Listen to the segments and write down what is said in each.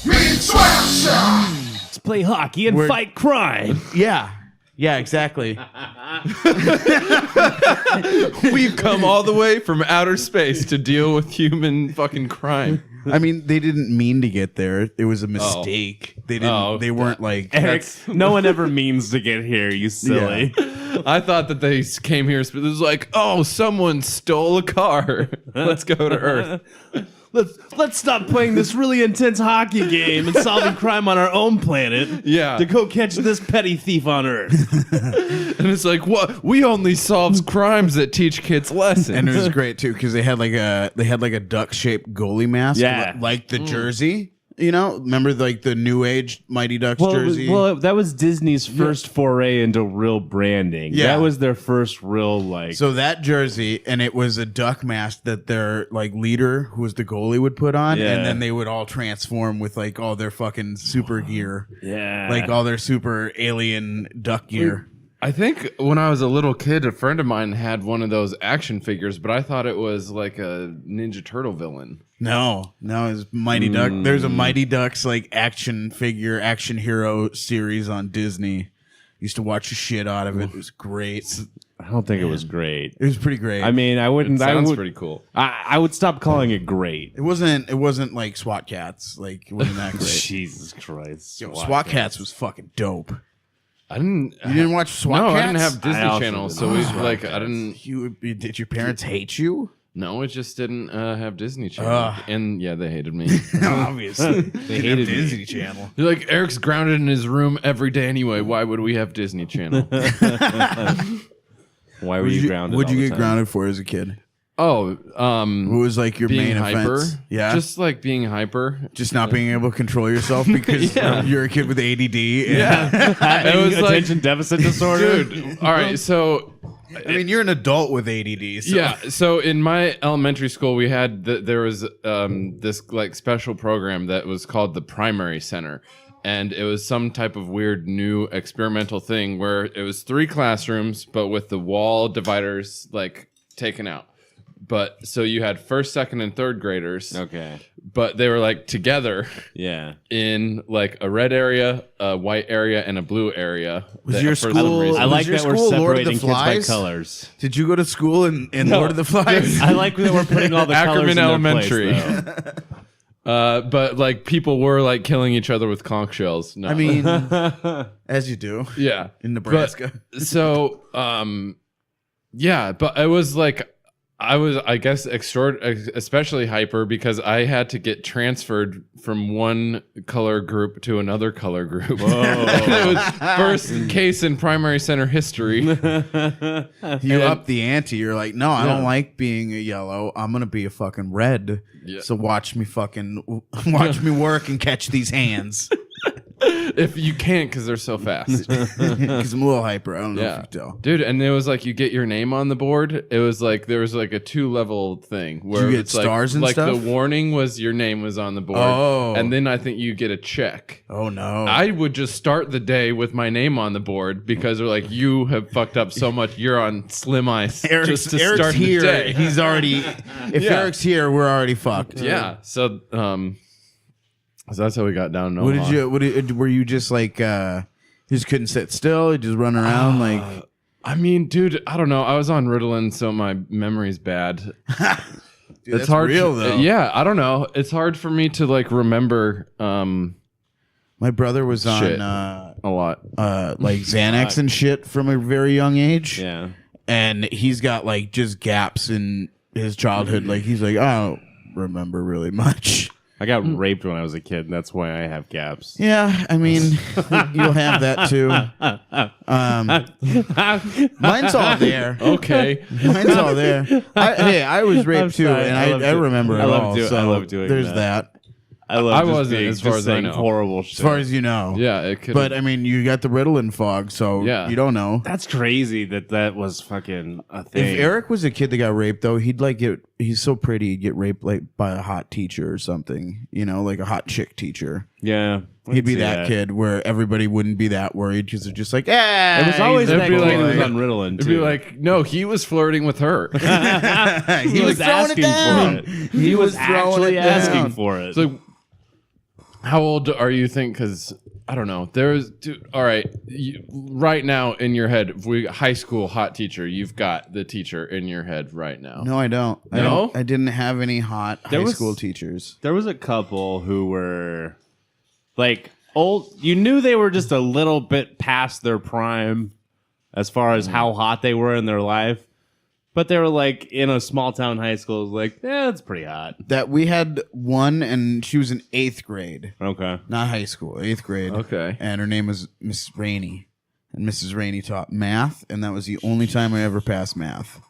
Let's play hockey and fight crime. Yeah. Yeah, exactly. We've come all the way from outer space to deal with human fucking crime. I mean, they didn't mean to get there. It was a mistake. They didn't. They weren't like. Eric, no one ever means to get here, you silly. Yeah. I thought that they came here. It was like, oh, someone stole a car. Let's go to Earth. Let's stop playing this really intense hockey game and solving crime on our own planet. Yeah. To go catch this petty thief on Earth. And it's like, what? We only solve crimes that teach kids lessons. And it was great too because they had like a duck shaped goalie mask, like the jersey. You know, remember like the New Age Mighty Ducks jersey? Well, that was Disney's first foray into real branding. Yeah. That was their first real like. So that jersey, and it was a duck mask that their like leader, who was the goalie, would put on, and then they would all transform with like all their fucking super gear, like all their super alien duck gear. I think when I was a little kid, a friend of mine had one of those action figures, but I thought it was like a Ninja Turtle villain. No, it's Mighty Duck. There's a Mighty Ducks like action figure, action hero series on Disney. Used to watch the shit out of it. It was great. I don't think it was great. It was pretty great. I mean, I wouldn't. It sounds pretty cool. I would stop calling it great. It wasn't like SWAT Cats. Like it wasn't that great. Jesus Christ, Yo, SWAT Cats was fucking dope. You didn't watch SWAT Cats? No, I didn't have Disney Channel, so we like I didn't. Did your parents hate you? No, it just didn't have Disney Channel, and yeah, they hated me. Obviously, they hated Disney Channel. They're like, Eric's grounded in his room every day anyway. Why would we have Disney Channel? Why were you grounded? What'd you get grounded for as a kid? Oh, what was like your being main hyper? offense? Yeah, just like being hyper, just not being able to control yourself because you're a kid with ADD. It was attention deficit disorder, dude. All right, so I mean, you're an adult with ADD. So. Yeah. So in my elementary school, we had there was this like special program that was called the Primary Center. And it was some type of weird new experimental thing where it was 3 classrooms, but with the wall dividers like taken out. But so you had first, second, and third graders. Okay. But they were like together. Yeah. In like a red area, a white area, and a blue area. Was your school? I like that we're separating kids by colors. Did you go to school in Lord of the Flies? I like that we're putting all the colors in their Elementary. place, but like people were like killing each other with conch shells. No. I mean, as you do. Yeah. In Nebraska. But, so, yeah, but it was like, I was, I guess, especially hyper because I had to get transferred from one color group to another color group. It was first case in primary center history. You up the ante. You're like, no, I don't like being a yellow. I'm gonna be a fucking red. Yeah. So watch me work and catch these hands. If you can't, because they're so fast. Because I'm a little hyper. I don't know if you can tell. Dude, and it was like you get your name on the board. It was like there was like a 2-level thing where you get it's stars and like stuff? the warning was your name was on the board. Oh. And then I think you get a check. Oh no. I would just start the day with my name on the board because they're like, you have fucked up so much. You're on slim ice. Eric's start here. the day. He's already. If Eric's here, we're already fucked. Yeah. So that's how we got down. What were you just like? You just couldn't sit still. You just run around like. I mean, dude, I don't know. I was on Ritalin, so my memory's bad. Dude, it's that's hard. real though. Yeah, I don't know. It's hard for me to like remember. My brother was on a lot, like Xanax and shit from a very young age. Yeah, and he's got like just gaps in his childhood. Like he's like, I don't remember really much. I got raped when I was a kid, and that's why I have gaps. Yeah, I mean, you'll have that too. Mine's all there. Okay. Mine's all there. I was raped too, and I remember it all. I love doing there's that. I love wasn't, as far as I know. Horrible shit. As far as you know. Yeah, it could. But I mean, you got the Ritalin fog, so you don't know. That's crazy that was fucking a thing. If Eric was a kid that got raped, though, he'd like he's so pretty, he'd get raped like by a hot teacher or something, you know, like a hot chick teacher. Yeah. He'd be that kid where everybody wouldn't be that worried because they're just like, it was always that kid like, who was on Ritalin, too. It'd be like, no, he was flirting with her. he was asking for it. He was actually asking for it. It's like, How old are you think? Because I don't know. All right. Right now in your head, if we high school hot teacher, you've got the teacher in your head right now. No, I don't. No? I didn't have any hot high school teachers. There was a couple who were like old. You knew they were just a little bit past their prime as far as how hot they were in their life. But they were like in a small town high school. Like, that's pretty hot. That we had one, and she was in 8th grade. Okay. Not high school, 8th grade. Okay. And her name was Miss Rainey. And Mrs. Rainey taught math, and that was the only time I ever passed math.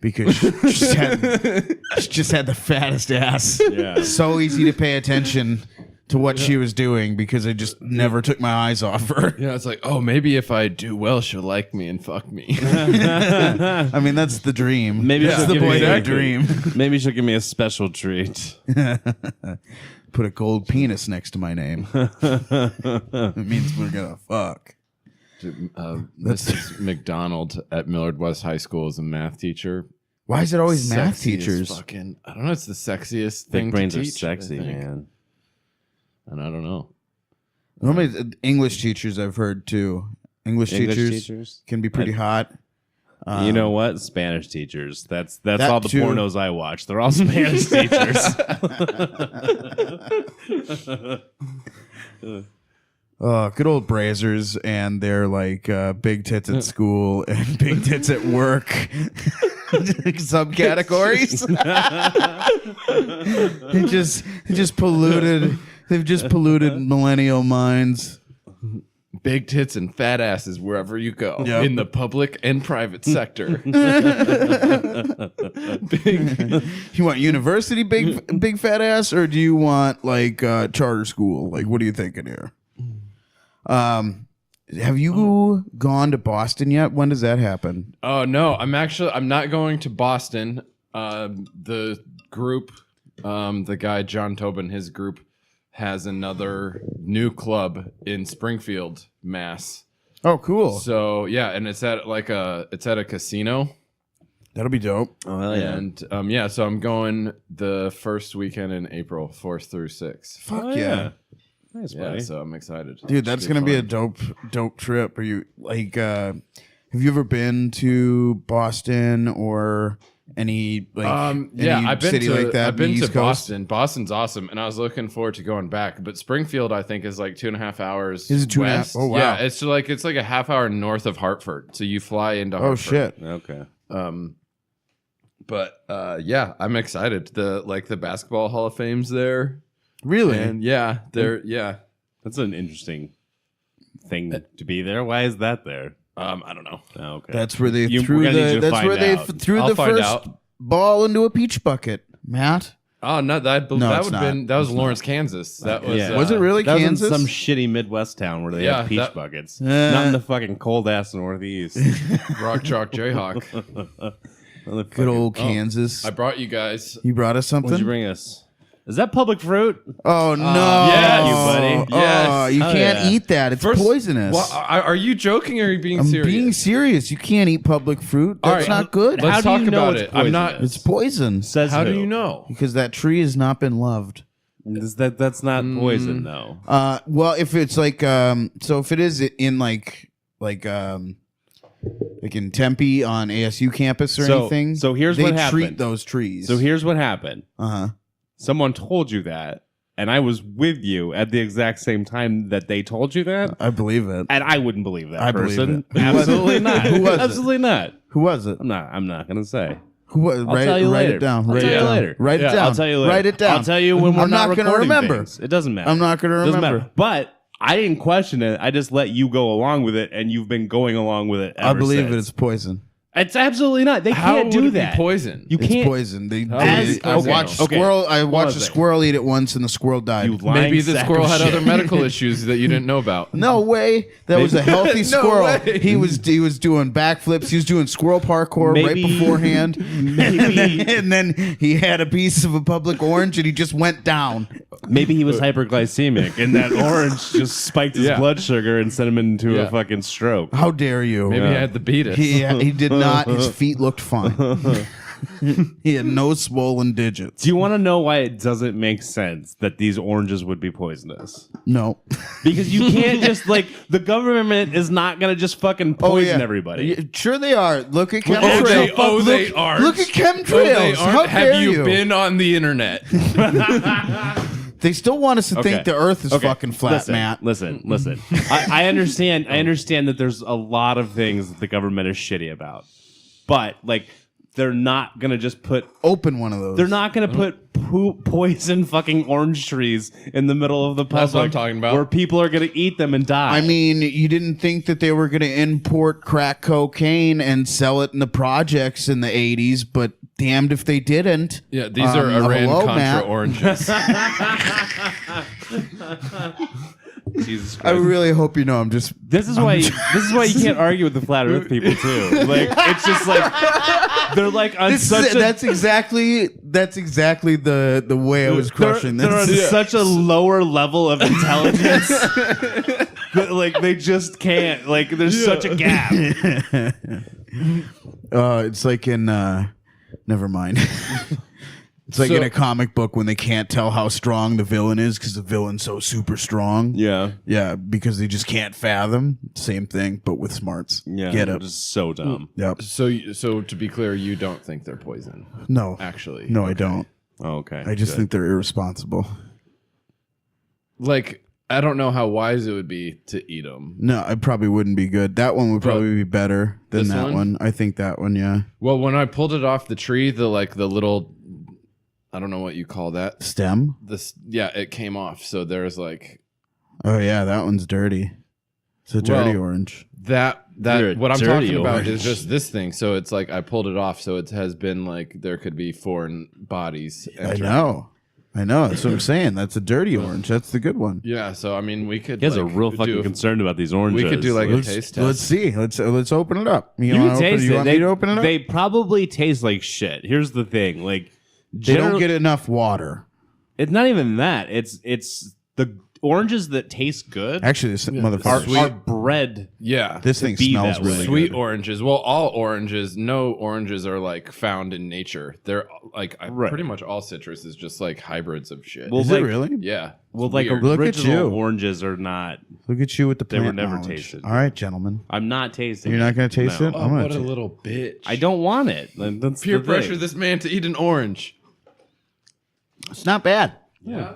Because she just had the fattest ass. Yeah. So easy to pay attention to what she was doing because I just never took my eyes off her. Yeah, it's like, oh, maybe if I do well, she'll like me and fuck me. I mean, that's the dream. Maybe that's she'll the give me boyhood exactly. dream. Maybe she'll give me a special treat. Put a gold penis next to my name. It means we're gonna fuck. Mrs. McDonald at Millard West High School is a math teacher. Why is it always math Sexy as teachers? Fucking, I don't know. It's the sexiest thing Big brains to are teach, sexy, I think. man. And I don't know. Normally, English teachers I've heard too. English teachers can be pretty hot. You know what? Spanish teachers. That's That all the too. pornos I watch. They're all Spanish teachers. Good old Brazers and their like big tits at school and big tits at work subcategories. They just polluted. They've just polluted millennial minds. Big tits and fat asses wherever you go Yep. in the public and private sector. You want university big fat ass, or do you want like charter school? Like, what are you thinking here? Have you gone to Boston yet? When does that happen? Oh no, I'm not going to Boston. The group, the guy John Tobin, his group has another new club in Springfield, Mass. Oh, cool. So yeah, and it's at a casino. That'll be dope. Oh hell yeah! And so I'm going the first weekend in April, 4th through 6th. Fuck yeah. Nice, Yeah, buddy. so I'm excited. Dude, that's gonna be a dope trip. Are you like have you ever been to Boston or any like any I've been city to like that? I've been in the to East Coast? Boston. Boston's awesome, and I was looking forward to going back. But Springfield, I think, is like 2.5 hours. Is it 2.5? west. Oh, wow. Yeah, it's like a half hour north of Hartford. So you fly into Hartford. Oh shit. Okay. But I'm excited. The basketball Hall of Fame's there, Really? and That's an interesting thing to be there. Why is that there? I don't know. Oh, okay. That's where they We're threw gonna need you the to that's where find they out. threw I'll the find first out. ball into a peach bucket. Matt? Oh no, that it's would have not. been that was Lawrence, Kansas. That was Yeah. Was it really That was in Kansas? some shitty Midwest town where they Yeah, have peach that- buckets. Not in the fucking cold ass Northeast. Rock Chalk Jayhawk. Good old Kansas. I brought you guys. You brought us something? What'd you bring us? Is that public fruit? Oh no! yes, you buddy. Yes. Oh, you Oh, can't yeah. eat that. It's First- poisonous. Well, are you joking or are you being I'm serious? being serious. You can't eat public fruit. All That's right, not good. Let's How do talk you know about it's it. I'm not. It's poison. Says How do who? you know? Because that tree has not been loved. That's not poison, though. Well, if it's like, so if it is in like in Tempe on ASU campus or anything, so here's they what treat happened. those trees. So here's what happened. Uh-huh. Someone told you that, and I was with you at the exact same time that they told you that, I believe it. and I wouldn't believe that I believe person. it. Who was it? Absolutely not. Who was it? Absolutely not. Who was it? I'm not gonna say. Who was? I'll Write, tell you write later. it down. I'll Write tell it you down. later. Write it Yeah, down. I'll tell you later. Write it down. I'll tell you when we're I'm not gonna recording remember. things. It doesn't matter. I'm not going to Doesn't remember. matter. But I didn't question it. I just let you go along with it, and you've been going along with it. I ever believe since. it's poison. It's absolutely not. They How can't would do it be that. poison? You It's can't. poison. As- I okay, watched okay. squirrel. I watched a was it? squirrel eat it once, and the squirrel died. You lying Maybe the sack squirrel of had shit. other medical issues that you didn't know about. No way. That was a healthy No squirrel. way. He was doing backflips. He was doing squirrel parkour Maybe- right beforehand. Maybe And then he had a piece of a public orange and he just went down. maybe he was hyperglycemic, and that orange just spiked his Yeah. blood sugar and sent him into Yeah. a fucking stroke. How dare you? Maybe he had the beat it. He did not. His feet looked fine. He had no swollen digits. Do you want to know why it doesn't make sense that these oranges would be poisonous? No. Because you can't just, like, the government is not going to just fucking poison everybody. Sure they are. Look at chemtrails. They aren't. Look at chemtrails. They aren't. How dare Have you been on the internet? They still want us to think the Earth is fucking flat, Matt. Listen. I understand. I understand that there's a lot of things that the government is shitty about, but like they're not gonna just open one of those. They're not gonna put poison fucking orange trees in the middle of the public. That's what I'm talking about. Where people are gonna eat them and die. I mean, you didn't think that they were gonna import crack cocaine and sell it in the projects in the 80s, but damned if they didn't. Yeah, these are Iran-Contra Matt. oranges. Jesus Christ. I really hope you know. I'm just. This is why you can't argue with the flat Earth people too. Like it's just like they're like on that's exactly the way I was crushing they're on this. such a lower level of intelligence that like they just can't. Like there's such a gap. It's like in. Never mind. It's like in a comic book when they can't tell how strong the villain is because the villain's so super strong. Yeah. Yeah, because they just can't fathom. Same thing, but with smarts. Yeah. Get it. Just so dumb. Yep. So to be clear, you don't think they're poison? No. Actually. No, I don't. Oh, okay. I just think they're irresponsible. Like, I don't know how wise it would be to eat them. No, it probably wouldn't be good. That one would probably be better than This that one? one. I think that one, yeah. Well, when I pulled it off the tree, the little, I don't know what you call that. Stem? It came off. So there's like, Oh, yeah, that one's dirty. It's a dirty Well, orange. that You're a what I'm dirty talking about orange. is just this thing. So it's like I pulled it off. So it has been like there could be foreign bodies. I know. That's what I'm saying. That's a dirty orange. That's the good one. Yeah. So I mean, we could. You guys like, are real fucking concerned about these oranges. We could do like a taste test. Let's see. Let's open it up. You can taste it. Want me to open it up? They probably taste like shit. Here's the thing. Like They don't get enough water. It's not even that. It's the oranges that taste good. Actually, this motherfucker. are bred. Yeah. This thing be smells that way. really Sweet good. oranges. Well, all oranges. No oranges are like found in nature. They're like pretty much all citrus is just like hybrids of shit. Well, Is like, it really? yeah. Well, like Weird. Look at original you. oranges are not. Look at you with the They were plant never knowledge. tasted. All right, gentlemen. I'm not tasting. You're not going to taste No. it? Oh, I'm gonna what a taste- little bitch. I don't want it. Like, that's peer the thing. pressure this man to eat an orange. It's not bad. Yeah.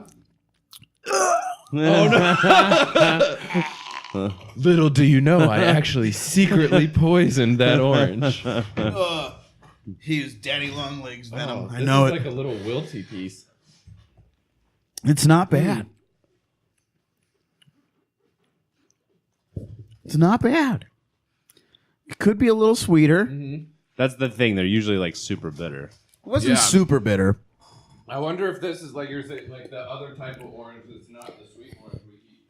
Little do you know, I actually secretly poisoned that orange. He used daddy long legs venom. I This know is it. like a little wilty piece. It's not bad. It's not bad. It could be a little sweeter. That's the thing. They're usually like super bitter. It wasn't Yeah. super bitter. I wonder if this is like you're saying, like the other type of orange that's not the sweet orange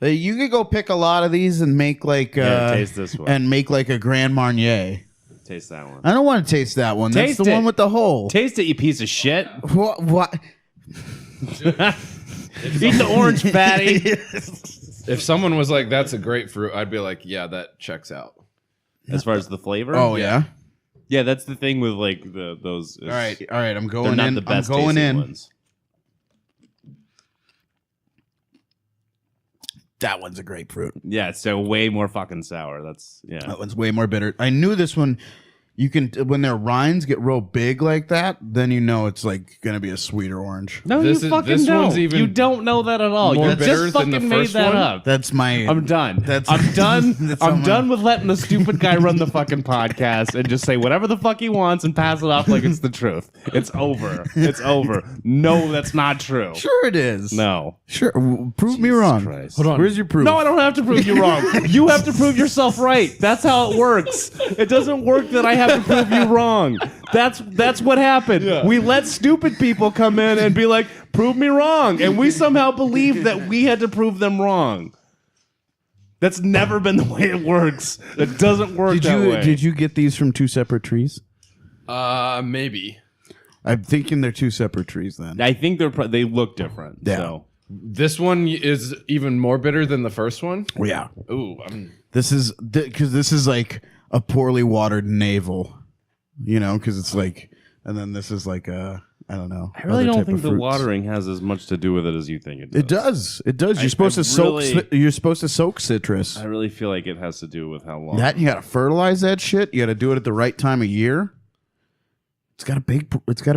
we eat. You could go pick a lot of these and make like Taste this one. and make like a Grand Marnier. Taste that one. I don't want to taste that one. Taste That's the it. one with the hole. Taste it, you piece of shit. What? Eat the orange, fatty. If someone was like, "That's a grapefruit," I'd be like, "Yeah, that checks out." As far as the flavor. Oh yeah. Yeah, that's the thing with like those. All right. I'm They're going not in. the best I'm going tasting in. ones. That one's a grapefruit. Yeah, it's so way more fucking sour. That's That one's way more bitter. I knew this one. You can when their rinds get real big like that, then you know it's like gonna be a sweeter orange. No, This you is- fucking this don't. one's even You don't know that at all. more You bitter just than the fucking made first that one? up. That's my. I'm done. That's- I'm done. That's I'm on my- done with letting the stupid guy run the fucking podcast and just say whatever the fuck he wants and pass it off like it's the truth. It's over. It's over. No, that's not true. Sure, it is. No. Sure. Prove me wrong. Christ. Hold on. Where's your proof? No, I don't have to prove you wrong. You have to prove yourself right. That's how it works. It doesn't work that I have to prove you wrong. That's what happened. Yeah. We let stupid people come in and be like, prove me wrong. And we somehow believe that we had to prove them wrong. That's never been the way it works. It doesn't work that way. Did you get these from two separate trees? Maybe. I'm thinking they're two separate trees then. I think they look different. Yeah. So. This one is even more bitter than the first one. Yeah. Ooh, This is because this is like a poorly watered navel, you know, because it's like and then this is like a I don't know. I really other don't type think of the fruits. watering has as much to do with it as you think it does. It does. It does. You're supposed I to soak. really- You're supposed to soak citrus. I really feel like it has to do with how long. That you got to fertilize that shit. You got to do it at the right time of year. It's got a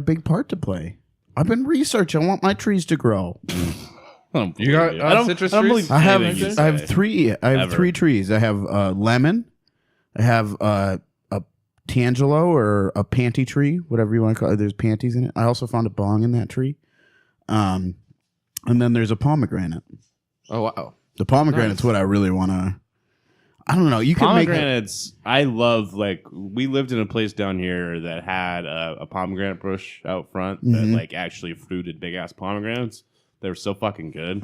big part to play. I've been researching. I want my trees to grow. You got citrus trees? I have anything you I have say. three. I have Ever. 3 trees. I have lemon. I have a tangelo or a panty tree, whatever you want to call it. There's panties in it. I also found a bong in that tree. And then there's a pomegranate. Oh wow. The pomegranate's what I really want to. I don't know. You can make Pomegranates, I love, like, we lived in a place down here that had a pomegranate bush out front that, like, actually fruited big-ass pomegranates. They were so fucking good.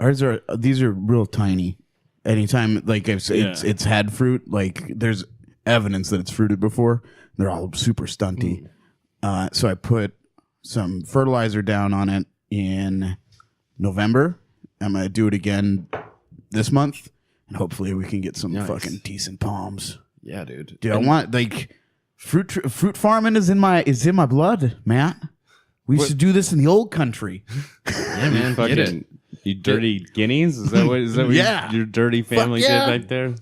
these are real tiny. Anytime like it's had fruit, like there's evidence that it's fruited before. They're all super stunty. So I put some fertilizer down on it in November. I'm gonna do it again this month, and hopefully we can get some fucking decent palms. Yeah, dude. Dude, I want like fruit farming is in my blood, Matt. We used to do this in the old country. Yeah, man. Get it. You dirty guineas? Is that what Yeah. your dirty family yeah. did back there?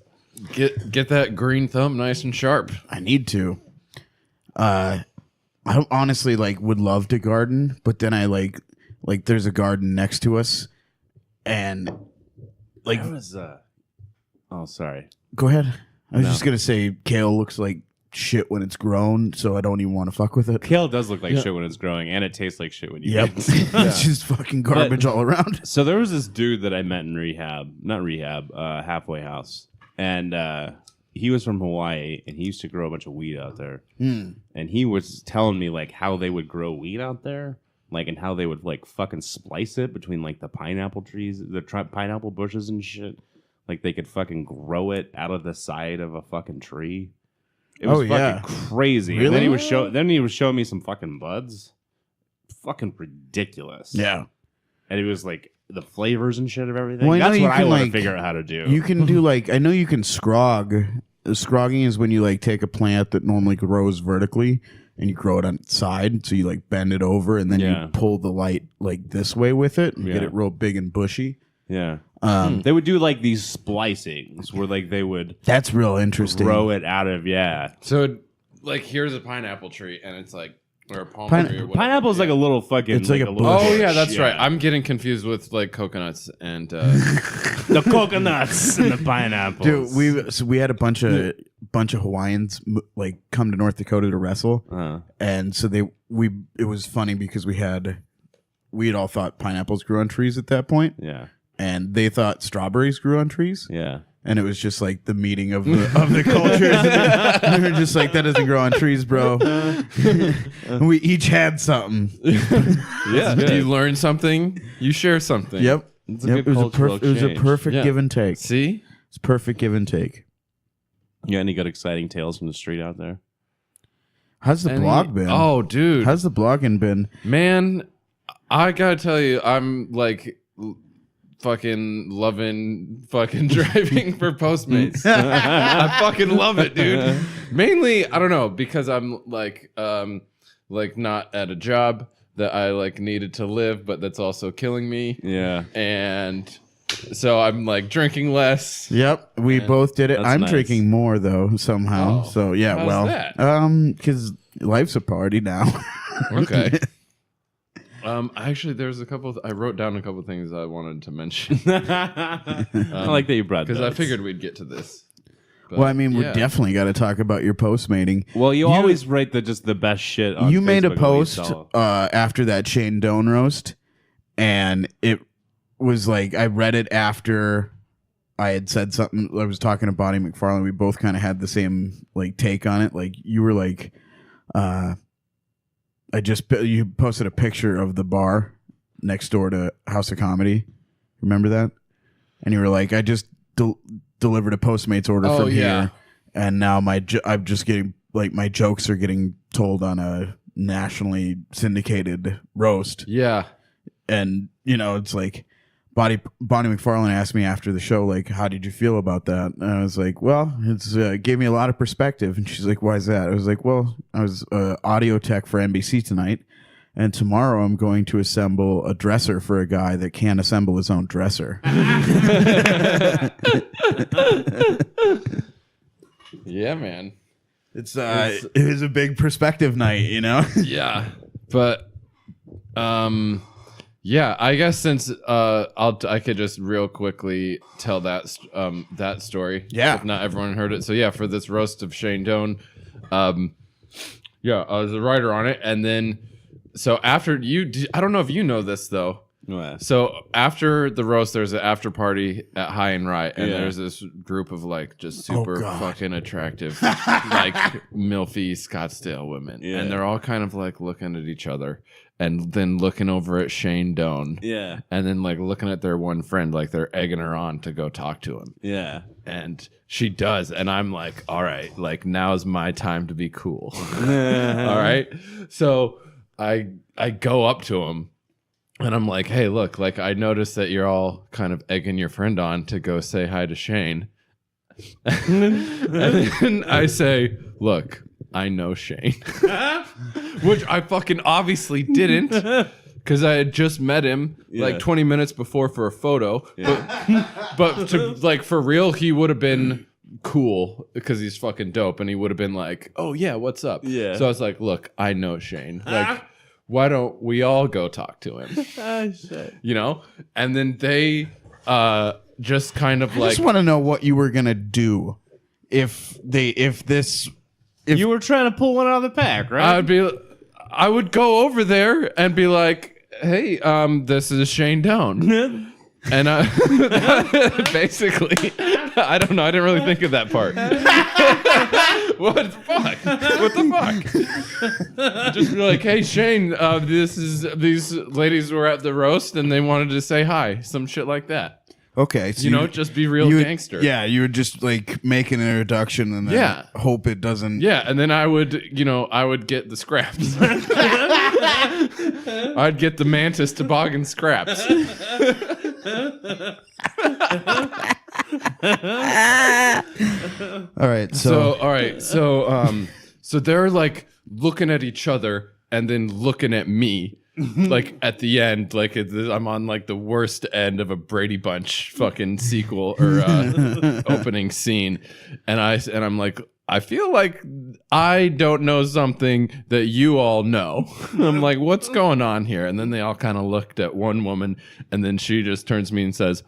Get that green thumb nice and sharp. I need to. I honestly like would love to garden, but then I like there's a garden next to us, and like That was, oh, sorry. go ahead. I was just gonna say kale looks like shit when it's grown, so I don't even want to fuck with it. Kale does look like shit when it's growing, and it tastes like shit when you Yep, eat it. it's just fucking garbage all around. So there was this dude that I met in halfway house, and he was from Hawaii, and he used to grow a bunch of weed out there. And he was telling me like how they would grow weed out there, like, and how they would like fucking splice it between like the pineapple trees, the pineapple bushes and shit. Like they could fucking grow it out of the side of a fucking tree. It was fucking crazy. Really? And then he was showing me some fucking buds. Fucking ridiculous. Yeah, And it was like the flavors and shit of everything. Well, I know That's you what I can, want to like- figure out how to do. you can do like I know you can scrog. Scrogging is when you like take a plant that normally grows vertically and you grow it on its side, so you like bend it over and then Yeah. you pull the light like this way with it and get Yeah. it real big and bushy. Yeah. They would do like these splicings where like they would That's real interesting. grow it out of So, like, here's a pineapple tree, and it's like, or a palm tree, or whatever. Pineapple's like a little fucking. It's like a little Oh bush. yeah, that's right. I'm getting confused with like coconuts and. The coconuts and the pineapples. Dude, we had a bunch of Hawaiians like come to North Dakota to wrestle, and so it was funny because we had all thought pineapples grew on trees at that point, Yeah. and they thought strawberries grew on trees. Yeah. And it was just like the meeting of the cultures. And we were just like, that doesn't grow on trees, bro. And we each had something. Yeah. You learn something, you share something. Yep. It's a Yep. good It was cultural it was a exchange. perfect Yeah. give and take. See? It's perfect give and take. You got any good exciting tales from the street out there? How's the blog been? Oh, dude. How's the blogging been? Man, I gotta tell you, I'm like fucking loving fucking driving for Postmates. I fucking love it, dude. Mainly, I don't know, because I'm like not at a job that I like needed to live, but that's also killing me. Yeah. And so I'm like drinking less. Yep, we both did it. That's I'm nice. drinking more though somehow. Oh, So yeah, how's well, that? because life's a party now. Okay. Actually, there's a couple. I wrote down a couple things I wanted to mention I like that you brought because I notes. figured we'd get to this. But, Well, I mean, we yeah. definitely got to talk about your postmating. Well, you always write just the best shit on You made a Facebook when we post saw it. after that Shane Doan roast, and it was like I read it after I had said something. I was talking to Bonnie McFarlane. We both kind of had the same like take on it. Like you were like, you posted a picture of the bar next door to House of Comedy. Remember that? And you were like, I just delivered a Postmates order Oh, from yeah. here, and now I'm just getting like my jokes are getting told on a nationally syndicated roast. Yeah. And it's like, Bonnie McFarlane asked me after the show, like, how did you feel about that? And I was like, well, it's gave me a lot of perspective. And she's like, why is that? I was like, well, I was audio tech for NBC tonight, and tomorrow I'm going to assemble a dresser for a guy that can't assemble his own dresser. Yeah, man. It was a big perspective night, you know? Yeah, but yeah, I guess since I could just real quickly tell that story. Yeah, if not everyone heard it. So yeah, for this roast of Shane Doan, yeah, I was a writer on it, and then so after I don't know if you know this though. Yeah. So after the roast, there's an after party at High and Right, and there's this group of like just super fucking attractive, like milfy Scottsdale women, and they're all kind of like looking at each other, and then looking over at Shane Doan, and then like looking at their one friend, like they're egging her on to go talk to him, and she does, and I'm like, all right, like now's my time to be cool, all right, so I go up to him. And I'm like, hey, look, like I noticed that you're all kind of egging your friend on to go say hi to Shane. And then I say, look, I know Shane. Which I fucking obviously didn't, because I had just met him like 20 minutes before for a photo. But to like for real, he would have been cool because he's fucking dope. And he would have been like, oh yeah, what's up? Yeah. So I was like, look, I know Shane. Like, why don't we all go talk to him? Shit. You know? And then they just kind of I just want to know what you were going to do if you were trying to pull one out of the pack, right? I would go over there and be like, hey, this is Shane Doan. And basically, I don't know. I didn't really think of that part. What the fuck? What the fuck? Just be like, hey, Shane, these ladies were at the roast and they wanted to say hi. Some shit like that. Okay. So just be real gangster. Yeah, you would just like make an introduction and then hope it doesn't. Yeah, and then I would get the scraps. I'd get the Mantis Toboggan scraps. All right. So they're like looking at each other and then looking at me. Like at the end, like I'm on like the worst end of a Brady Bunch fucking sequel or opening scene, and I'm like, I feel like I don't know something that you all know. I'm like, what's going on here? And then they all kind of looked at one woman, and then she just turns to me and says,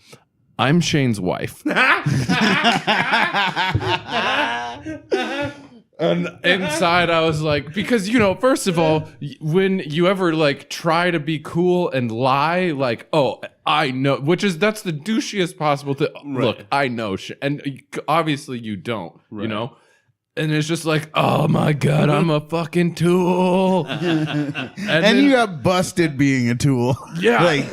I'm Shane's wife. And inside I was like, because, first of all, when you ever like try to be cool and lie, like, oh, I know, that's the douchiest possible thing. Right. Look, I know. And obviously you don't, And it's just like, oh my God, I'm a fucking tool. and you got busted being a tool. Yeah. Like,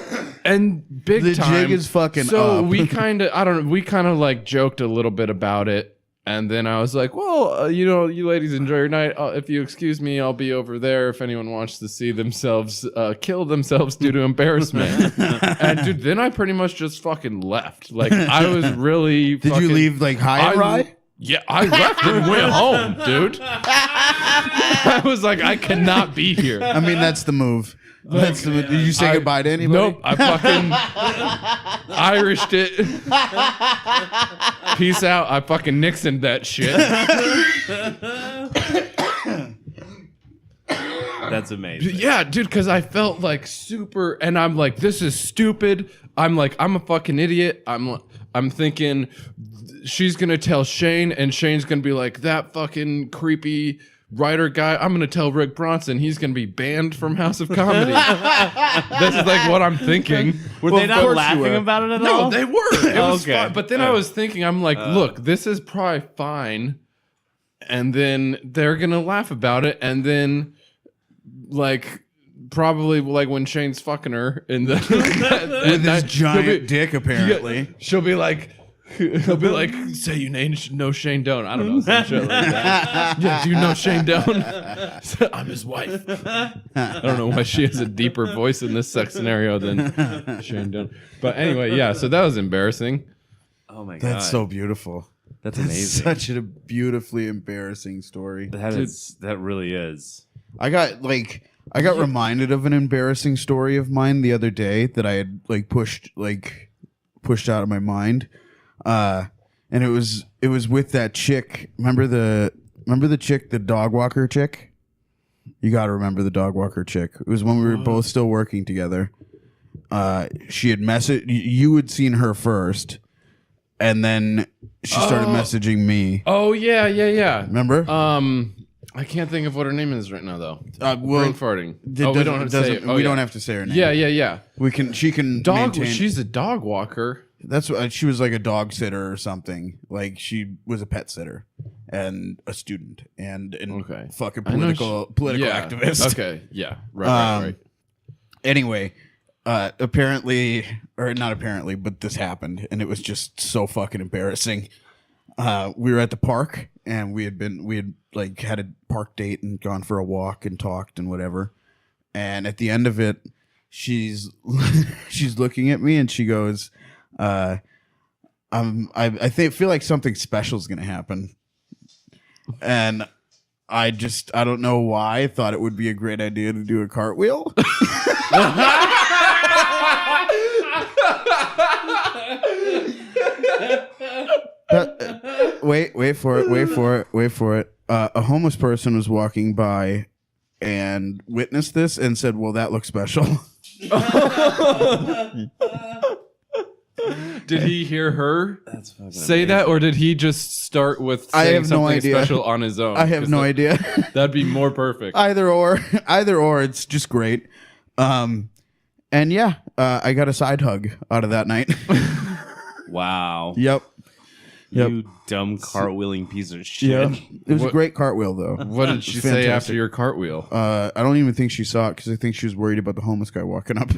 and big the time. The jig is fucking so up. we kind of like joked a little bit about it. And then I was like, well, you ladies enjoy your night. If you excuse me, I'll be over there if anyone wants to see themselves kill themselves due to embarrassment. And dude, then I pretty much just fucking left. Like I was really Did you leave like high and dry? Yeah, I left and went home, dude. I was like, I cannot be here. I mean, that's the move. Did you say goodbye to anybody? Nope. I fucking Irished it. Peace out. I fucking Nixoned that shit. That's amazing. Yeah, dude, because I felt like super, and I'm like, this is stupid. I'm like, I'm a fucking idiot. I'm thinking she's gonna tell Shane, and Shane's gonna be like, that fucking creepy writer guy, I'm gonna tell Rick Bronson he's gonna be banned from House of Comedy. This is like what I'm thinking. Were they not laughing about it at all? No, they were. It was fun. But then I was thinking, I'm like, look, this is probably fine, and then they're gonna laugh about it, and then like probably like when Shane's fucking her in the with his giant dick, apparently, she'll be like, He'll be like, say you know Shane Doan. I don't know, some shit like that. Yeah, do you know Shane Doan? I'm his wife. I don't know why she has a deeper voice in this sex scenario than Shane Doan. But anyway, yeah, so that was embarrassing. Oh my god. That's so beautiful. That's amazing. Such a beautifully embarrassing story. That really is. I got reminded of an embarrassing story of mine the other day that I had pushed out of my mind. And it was with that chick. Remember the chick, the dog walker chick? You got to remember the dog walker chick. It was when we were both still working together. She had messaged you had seen her first, and then she started messaging me. Oh yeah. Remember? I can't think of what her name is right now though. Brain farting. We don't have to say it. We don't have to say her name. Yeah. She can maintain. She's a dog walker. That's what she was, like a dog sitter or something. Like she was a pet sitter and a student and fucking political activist. Okay, yeah, right. Anyway, apparently, or not apparently, but this happened, and it was just so fucking embarrassing. We were at the park, and we had had a park date and gone for a walk and talked and whatever. And at the end of it, she's looking at me and she goes, I feel like something special is gonna happen, and I don't know why I thought it would be a great idea to do a cartwheel. Wait for it. A homeless person was walking by and witnessed this and said, "Well, that looks special." Did he hear her say that, or did he just start with saying something special on his own? I have no idea. That'd be more perfect. Either or. It's just great. And yeah, I got a side hug out of that night. Wow. Yep. You dumb cartwheeling piece of shit. Yeah. It was a great cartwheel, though. What did she say after your cartwheel? I don't even think she saw it because I think she was worried about the homeless guy walking up.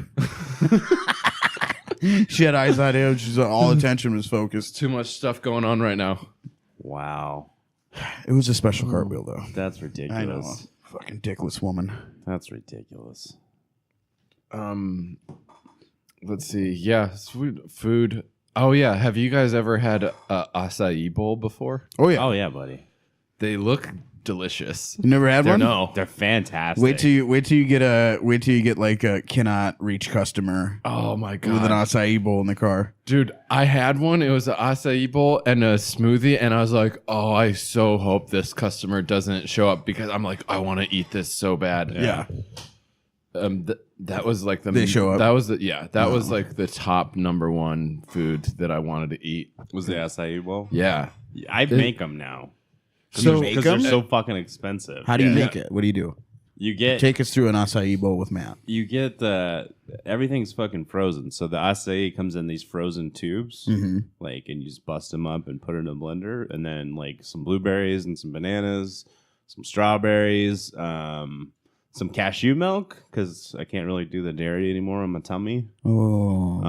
She had eyes on him. All attention was focused. Too much stuff going on right now. Wow. It was a special cartwheel, though. That's ridiculous. I know. Fucking dickless woman. That's ridiculous. Let's see. Yeah, food. Oh yeah, have you guys ever had a acai bowl before? Oh yeah. Oh yeah, buddy. They look delicious. You never had one? No, they're fantastic. Wait till you get like a cannot reach customer. Oh my god. With an acai bowl in the car. Dude, I had one. It was an acai bowl and a smoothie, and I was like, oh, I so hope this customer doesn't show up because I'm like, I want to eat this so bad. Yeah. That was like they show up. That was was like the top number one food that I wanted to eat. Was the acai bowl? Yeah. I make them now. So because they're so fucking expensive. How do you make it? What do you do? Take us through an acai bowl with Matt. You get everything's fucking frozen. So the acai comes in these frozen tubes, and you just bust them up and put it in a blender, and then like some blueberries and some bananas, some strawberries, some cashew milk because I can't really do the dairy anymore on my tummy. Oh,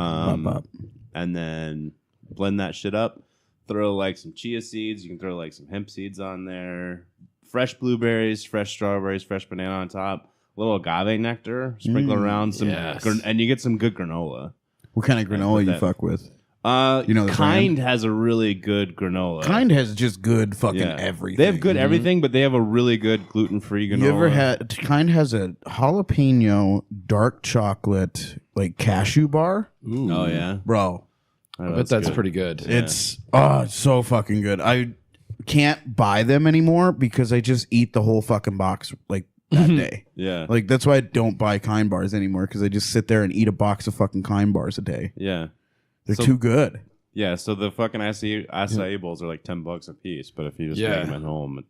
and then blend that shit up. Throw like some chia seeds. You can throw like some hemp seeds on there. Fresh blueberries, fresh strawberries, fresh banana on top. A little agave nectar. Sprinkle around some, and you get some good granola. What kind of granola you fuck with? Kind has a really good granola. Kind has just good fucking everything. They have good everything, but they have a really good gluten-free granola. You ever had? Kind has a jalapeno dark chocolate like cashew bar. Ooh. Oh yeah, bro. I bet that's pretty good. It's so fucking good. I can't buy them anymore because I just eat the whole fucking box like that day. Yeah, like that's why I don't buy Kind bars anymore because I just sit there and eat a box of fucking Kind bars a day. Yeah. They're too good. Yeah, so the fucking acai bowls are like $10 a piece, but if you just make them at home,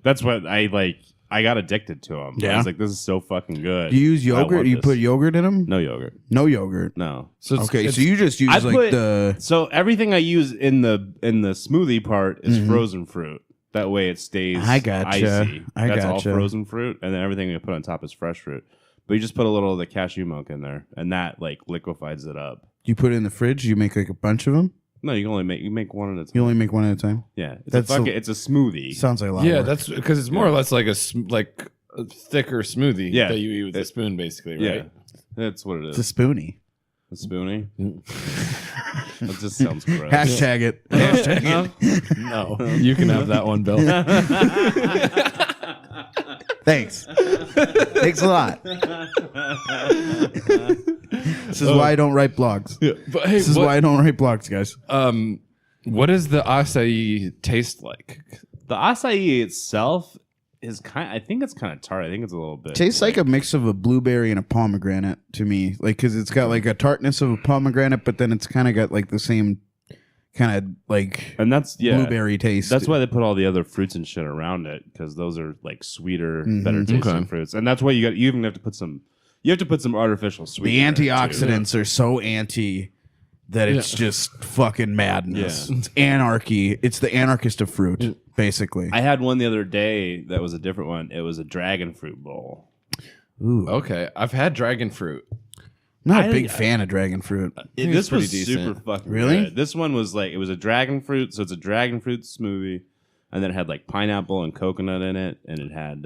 that's what I like. I got addicted to them. Yeah. I was like, this is so fucking good. Do you use yogurt? Do you put yogurt in them? No yogurt. No yogurt. No. So you just use So everything I use in the smoothie part is frozen fruit. That way it stays icy. That's all frozen fruit, and then everything you put on top is fresh fruit. But you just put a little of the cashew milk in there, and that like liquefies it up. You put it in the fridge. You make like a bunch of them. No, you make one at a time. You only make one at a time. Yeah, it's a smoothie. Sounds like a lot. Yeah, of work. that's because it's more or less like a thicker smoothie Yeah. that you eat with a spoon, basically, right? Yeah, that's what it is. It's a spoonie. A spoonie. That just sounds gross. Hashtag it. Hashtag it. No, you can have that one, Bill. Thanks. Thanks a lot. This is why I don't write blogs. Yeah, but hey, This is why I don't write blogs, guys. what does the acai taste like? The acai itself is I think it's kind of tart. I think it's a little bit. Tastes like a mix of a blueberry and a pomegranate to me. Like, because it's got like a tartness of a pomegranate, but then it's kind of got like the same kind of like and that's blueberry taste. That's why they put all the other fruits and shit around it, because those are like sweeter, better tasting fruits. And that's why you even have to put some. You have to put some artificial The sweetener. antioxidants are so anti that it's just fucking madness. Yeah. It's anarchy. It's the anarchist of fruit, basically. I had one the other day that was a different one. It was a dragon fruit bowl. Ooh. Okay, I've had dragon fruit. Not a big fan of dragon fruit. think This it's pretty was decent. super fucking Really? good. This one was like, it was a dragon fruit, so it's a dragon fruit smoothie, and then it had like pineapple and coconut in it, and it had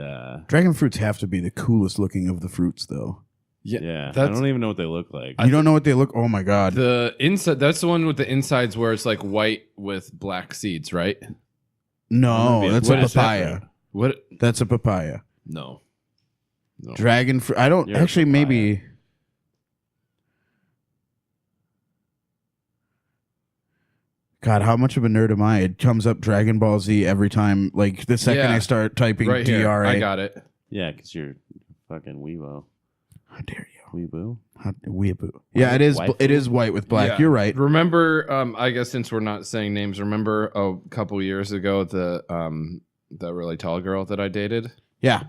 Dragon fruits have to be the coolest looking of the fruits, though. yeah. I that's don't even know what they look like. You don't know what they look. Oh my god! the inside. That's the one with the insides where it's like white with black seeds, right? No, that's a What is that papaya. for? What? That's a papaya. No. Dragon fruit. I don't You're a actually. papaya. Maybe. God, how much of a nerd am I? It comes up Dragon Ball Z every time. Like the second Yeah. I start typing Right here. DRA. I got it. Yeah, because you're fucking weebo. How dare you? Weebo? Weeaboo. Yeah, it is. White It is white with black. Yeah. You're right. Remember, I guess since we're not saying names, remember a couple years ago the really tall girl that I dated? Yeah,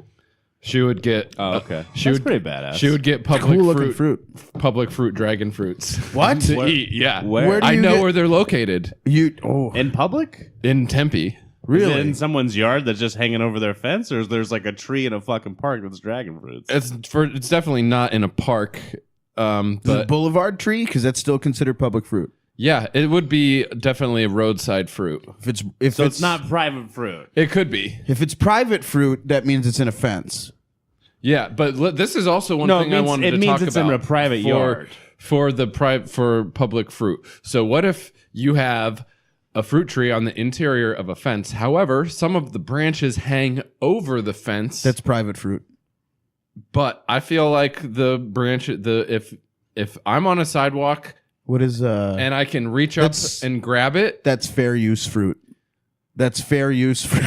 She would get Oh, okay. she That's would pretty badass. she would get cool public looking fruit, fruit. public fruit dragon fruits. What? to eat? Yeah. Where do I you know get- where they're located You in public? in Tempe. Is it really? in someone's yard that's just hanging over their fence, or is there's like a tree in a fucking park that's dragon fruits? It's definitely not in a park. The But boulevard tree, because that's still considered public fruit. yeah, it would be definitely a roadside fruit. If So it's not private fruit. It could be. if it's private fruit, that means it's in a fence. Yeah, but this is also one No, thing it I means- wanted it to means talk it's in about a private yard. for public fruit. So what if you have a fruit tree on the interior of a fence? However, some of the branches hang over the fence. That's private fruit. But I feel like if I'm on a sidewalk What is and I can reach up That's- and grab it, That's fair use fruit. That's fair use fruit.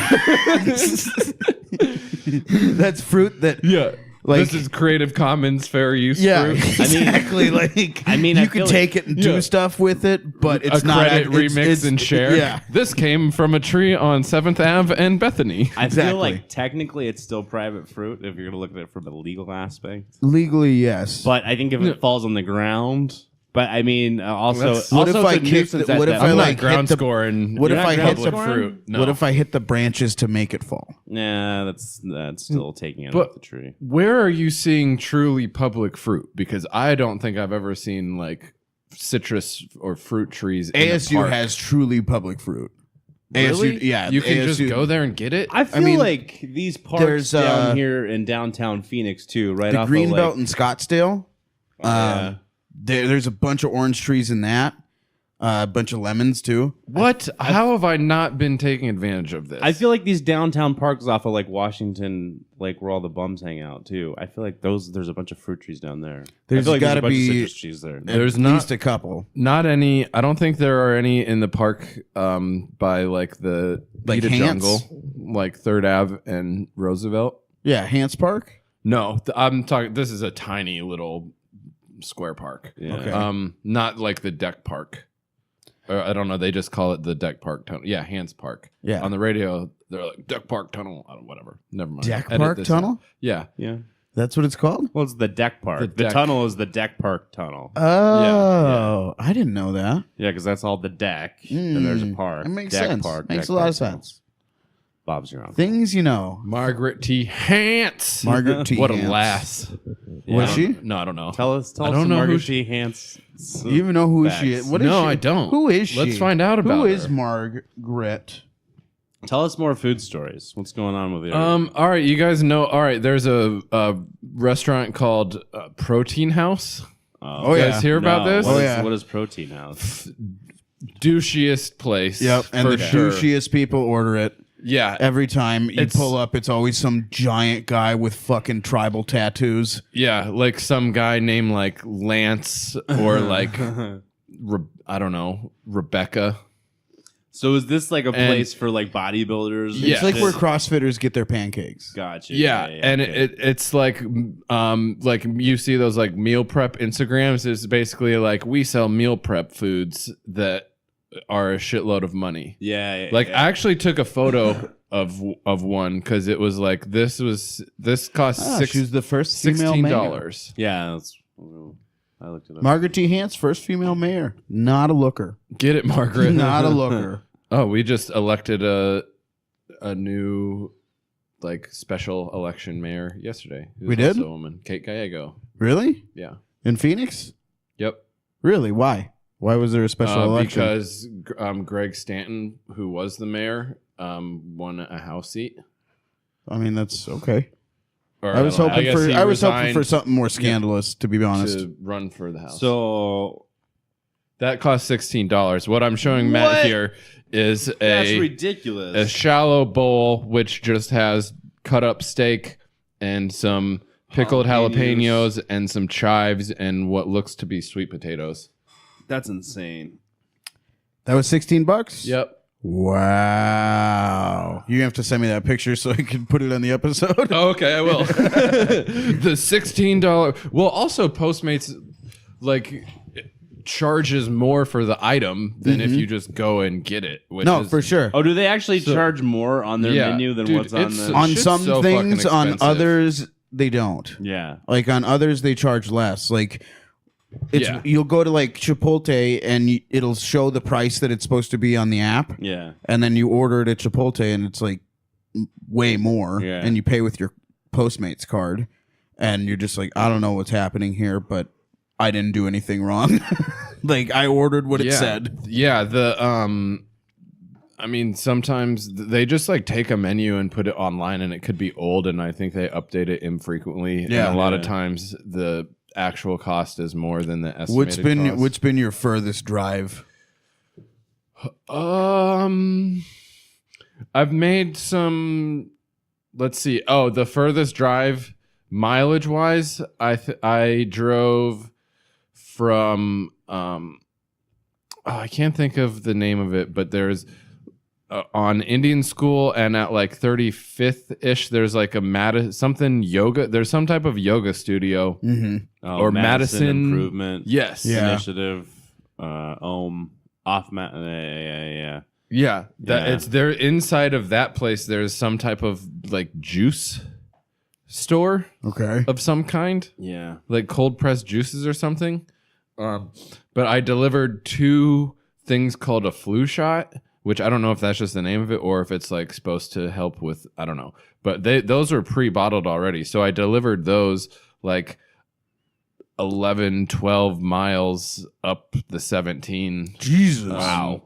That's fruit that yeah. Like- This is Creative Commons fair use yeah, fruit. exactly. I mean, you I can feel take it and do yeah. stuff with it, but it's a not credit it's- remix it's- and share. Yeah, This came from a tree on 7th Ave and Bethany. I Exactly. feel like technically it's still private fruit if you're going to look at it from a legal aspect. legally yes. But I think if it falls on the ground, but I mean, also, That's- What also if I it's a kick nuisance the- at what if that I, I'm point. not like, ground hit the- scoring. what if You're I not hit public the fruit? No. What if I hit the branches to make it fall? Nah, that's still taking it But- off the tree. Where are you seeing truly public fruit? Because I don't think I've ever seen like citrus or fruit trees. In a ASU park. has truly public fruit. Really? ASU, yeah, You can ASU just go there and get it. I feel mean, like these parks there's, down here in downtown Phoenix too, right The off Greenbelt of like, in Scottsdale. yeah. There's a bunch of orange trees in that. A bunch of lemons too. What? How have I not been taking advantage of this? I feel like these downtown parks off of like Washington, like where all the bums hang out too. I feel like there's a bunch of fruit trees down there. There's I feel like gotta a bunch be- of citrus trees there. There's At not- least a couple. not any. I don't think there are any in the park by like the Like Pita Hance? Jungle, like 3rd Ave and Roosevelt. Yeah, Hance Park. No, I'm talking. This is a tiny little square park. Yeah. Okay. Not like the deck park. Or I don't know. They just call it the deck park tunnel. Yeah, Hans Park. Yeah. On the radio, they're like deck park tunnel. I don't, whatever. Never mind. Deck Edit Park this Tunnel. out. Yeah. Yeah. That's what it's called. Well, it's the deck park. The The deck. tunnel is the deck park tunnel. Oh, I didn't know that. Yeah, because that's all the deck, and there's a park. That makes deck sense. Park, Makes deck a lot park of tunnel. sense. Bob's your uncle. Things you know. Margaret T. Hance. Margaret T. What a Hance. lass. Was she? No, I don't know. Tell us I don't some know who Margaret she- T. Hance. You even know who Facts. she is? What is No, she? I don't. Who is she? Let's find out about Who her. is Margaret? Tell us more food stories. What's going on with you? All right, you guys know. All right, there's a restaurant called Protein House. Oh, You yeah. guys hear about this? Oh, yeah. What is Protein House? Douchiest place. Yep. And for the sure. douchiest people order it. Yeah, Every time you It's- pull up, it's always some giant guy with fucking tribal tattoos. yeah, like some guy named like Lance or like I don't know, Rebecca. So is this like a place for like bodybuilders? and Yeah. It's like shit? where CrossFitters get their pancakes. Gotcha. Yeah, and okay. it's like you see those like meal prep Instagrams. It's basically like we sell meal prep foods that are a shitload of money. yeah. Like yeah. I actually took a photo of one because it was like this cost She was the first female mayor. $16. Yeah, I looked it up. Margaret T. Hance, first female mayor. Not a looker. Get it, Margaret? Not a looker. Oh, we just elected a new like special election mayor yesterday. Who's We did? also a woman, Kate Gallego. Really? Yeah. In Phoenix? Yep. Really? Why? Why was there a special election? Because Greg Stanton, who was the mayor, won a House seat. I mean, that's okay. Or, I was hoping guess for he I was hoping resigned for something more scandalous, to be honest. to run for the House. So that cost $16. What I'm showing Matt What? here is that's a ridiculous. shallow bowl which just has cut up steak and some pickled jalapenos and some chives and what looks to be sweet potatoes. That's insane. That was $16? Yep. Wow. You have to send me that picture so I can put it on the episode. Oh, okay, I will. The $16. Well, also Postmates like charges more for the item than if you just go and get it. Which No, is, for sure. Oh, do they actually charge more on their Yeah, menu than dude, what's on it's- the? On shit's some so things, fucking on expensive. others, they don't. Yeah. Like on others, they charge less. Like it's Yeah. you'll go to like Chipotle and it'll show the price that it's supposed to be on the app, Yeah. and then you order it at Chipotle and it's like way more, Yeah. and you pay with your Postmates card, and you're just like, I don't know what's happening here, but I didn't do anything wrong. Like I ordered what it said. Yeah, I mean, sometimes they just like take a menu and put it online, and it could be old, and I think they update it infrequently. Yeah. and a lot of Yeah. times the actual cost is more than the estimated cost. What's been your furthest drive? I've made some. Let's see. Oh, the furthest drive mileage wise, I drove from. I can't think of the name of it, but there's on Indian School and at like 35th ish. There's like a something yoga. There's some type of yoga studio. Mm-hmm. Oh, Or Madison- Improvement Yes. Yeah. Initiative. Off yeah. Yeah, that Yeah. it's there inside of that place. There's some type of like juice store Okay. of some kind, Yeah. like cold pressed juices or something. But I delivered 2 things called a flu shot, which I don't know if that's just the name of it or if it's like supposed to help with, I don't know. But those were pre-bottled already, so I delivered those like 11, 12 miles up the 17. Jesus. Wow.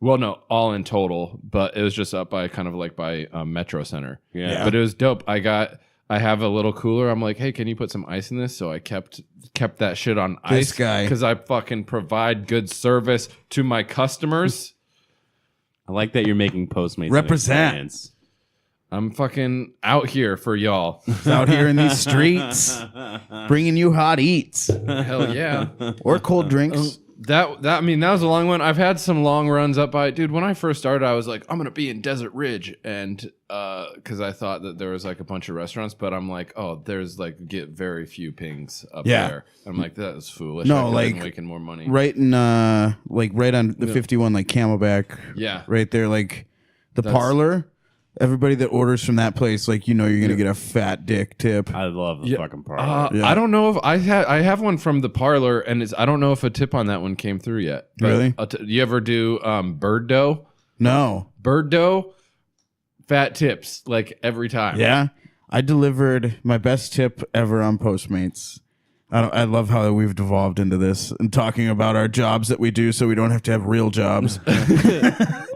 Well, no, all in total, but it was just up by kind of like by Metro Center. Yeah. But it was dope. I have a little cooler. I'm like, hey, can you put some ice in this? So I kept that shit on This ice guy. because I fucking provide good service to my customers. I like that you're making Postmates. an Represent. experience. I'm fucking out here for y'all. Out here in these streets, bringing you hot eats Hell yeah. or cold drinks. That I mean, that was a long one. I've had some long runs up by, dude, when I first started, I was like, I'm going to be in Desert Ridge. And because I thought that there was like a bunch of restaurants, but I'm like, oh, there's like get very few pings up Yeah. there. I'm like, that is foolish. No, I could've been like, making more money. Right in, like right on the 51, like Camelback. Yeah. Right there, like the parlor. Everybody that orders from that place, like, you know, you're gonna get a fat dick tip. I love the fucking parlor. Yeah. I don't know if I have one from the parlor, and I don't know if a tip on that one came through yet. But Really? you ever do bird dough? No. Bird dough, fat tips like every time. Yeah. I delivered my best tip ever on Postmates. I love how we've devolved into this and talking about our jobs that we do so we don't have to have real jobs. I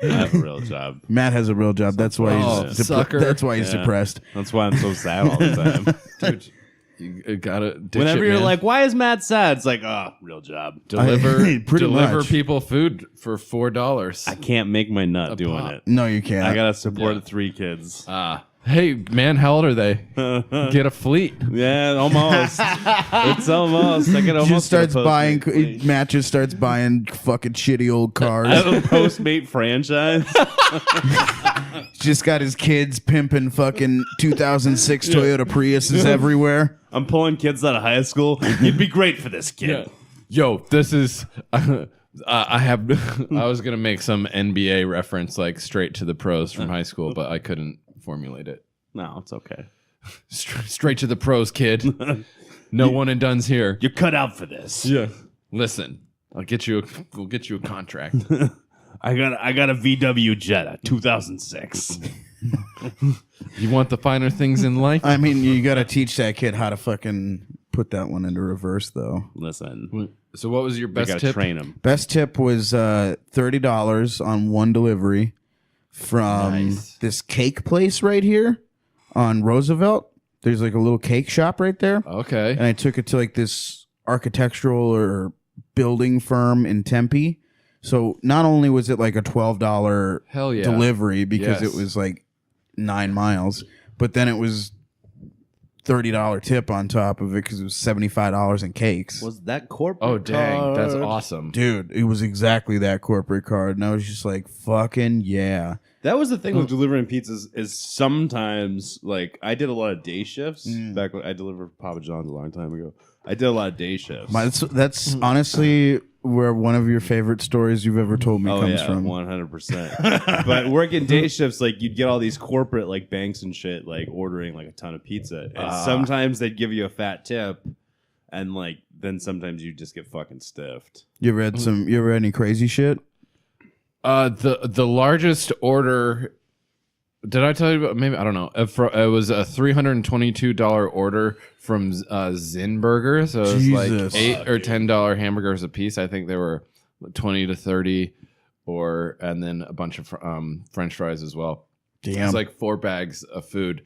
have a real job. Matt has a real job. That's why he's sucker. That's why he's depressed. That's why I'm so sad all the time. Dude, you gotta ditch Whenever it, you're man. like, why is Matt sad? It's like, oh, real job. deliver Pretty much. people food for $4. I can't make my nut doing pop. it. No, you can't. I gotta support 3 kids. Hey man, how old are they? Get a fleet. Yeah, almost. It's almost. I can almost. just starts get a buying. Postmate. Matt just starts buying fucking shitty old I cars. have a Postmate franchise. Just got his kids pimping fucking 2006 Toyota Priuses everywhere. I'm pulling kids out of high school. You'd be great for this kid. Yeah. Yo, this is. I was gonna make some NBA reference like straight to the pros from high school, but I couldn't formulate it. No, it's okay. Straight to the pros, kid. No one and done's here. You're cut out for this. Yeah. Listen, we'll get you a contract. I got a VW Jetta, 2006. You want the finer things in life? I mean, you got to teach that kid how to fucking put that one into reverse, though. Listen, So what was your you best gotta tip? train him. Best tip was $30 on one delivery from Nice. this cake place right here on Roosevelt. There's like a little cake shop right there. Okay. And I took it to like this architectural or building firm in Tempe. So not only was it like a $12 Hell yeah. delivery because Yes. it was like 9 miles, but then it was $30 tip on top of it because it was $75 in cakes. Was that corporate? Oh dang, that's card? awesome. Dude, it was exactly that corporate card. And I was just like, fucking yeah. That was the thing with delivering pizzas is sometimes like I did a lot of day shifts back when I delivered Papa John's a long time ago. I did a lot of day shifts. That's honestly where one of your favorite stories you've ever told me comes from. 100%. But working day shifts, like you'd get all these corporate like banks and shit, like ordering like a ton of pizza, and sometimes they'd give you a fat tip, and like then sometimes you just get fucking stiffed. You ever had any crazy shit? The largest order. Did I tell you about? Maybe I don't know. It was a $322 order from Zin Burger, so it was Jesus. like $8 or $10 hamburgers a piece. I think they were 20 to 30, and then a bunch of French fries as well. It Damn. was like 4 bags of food,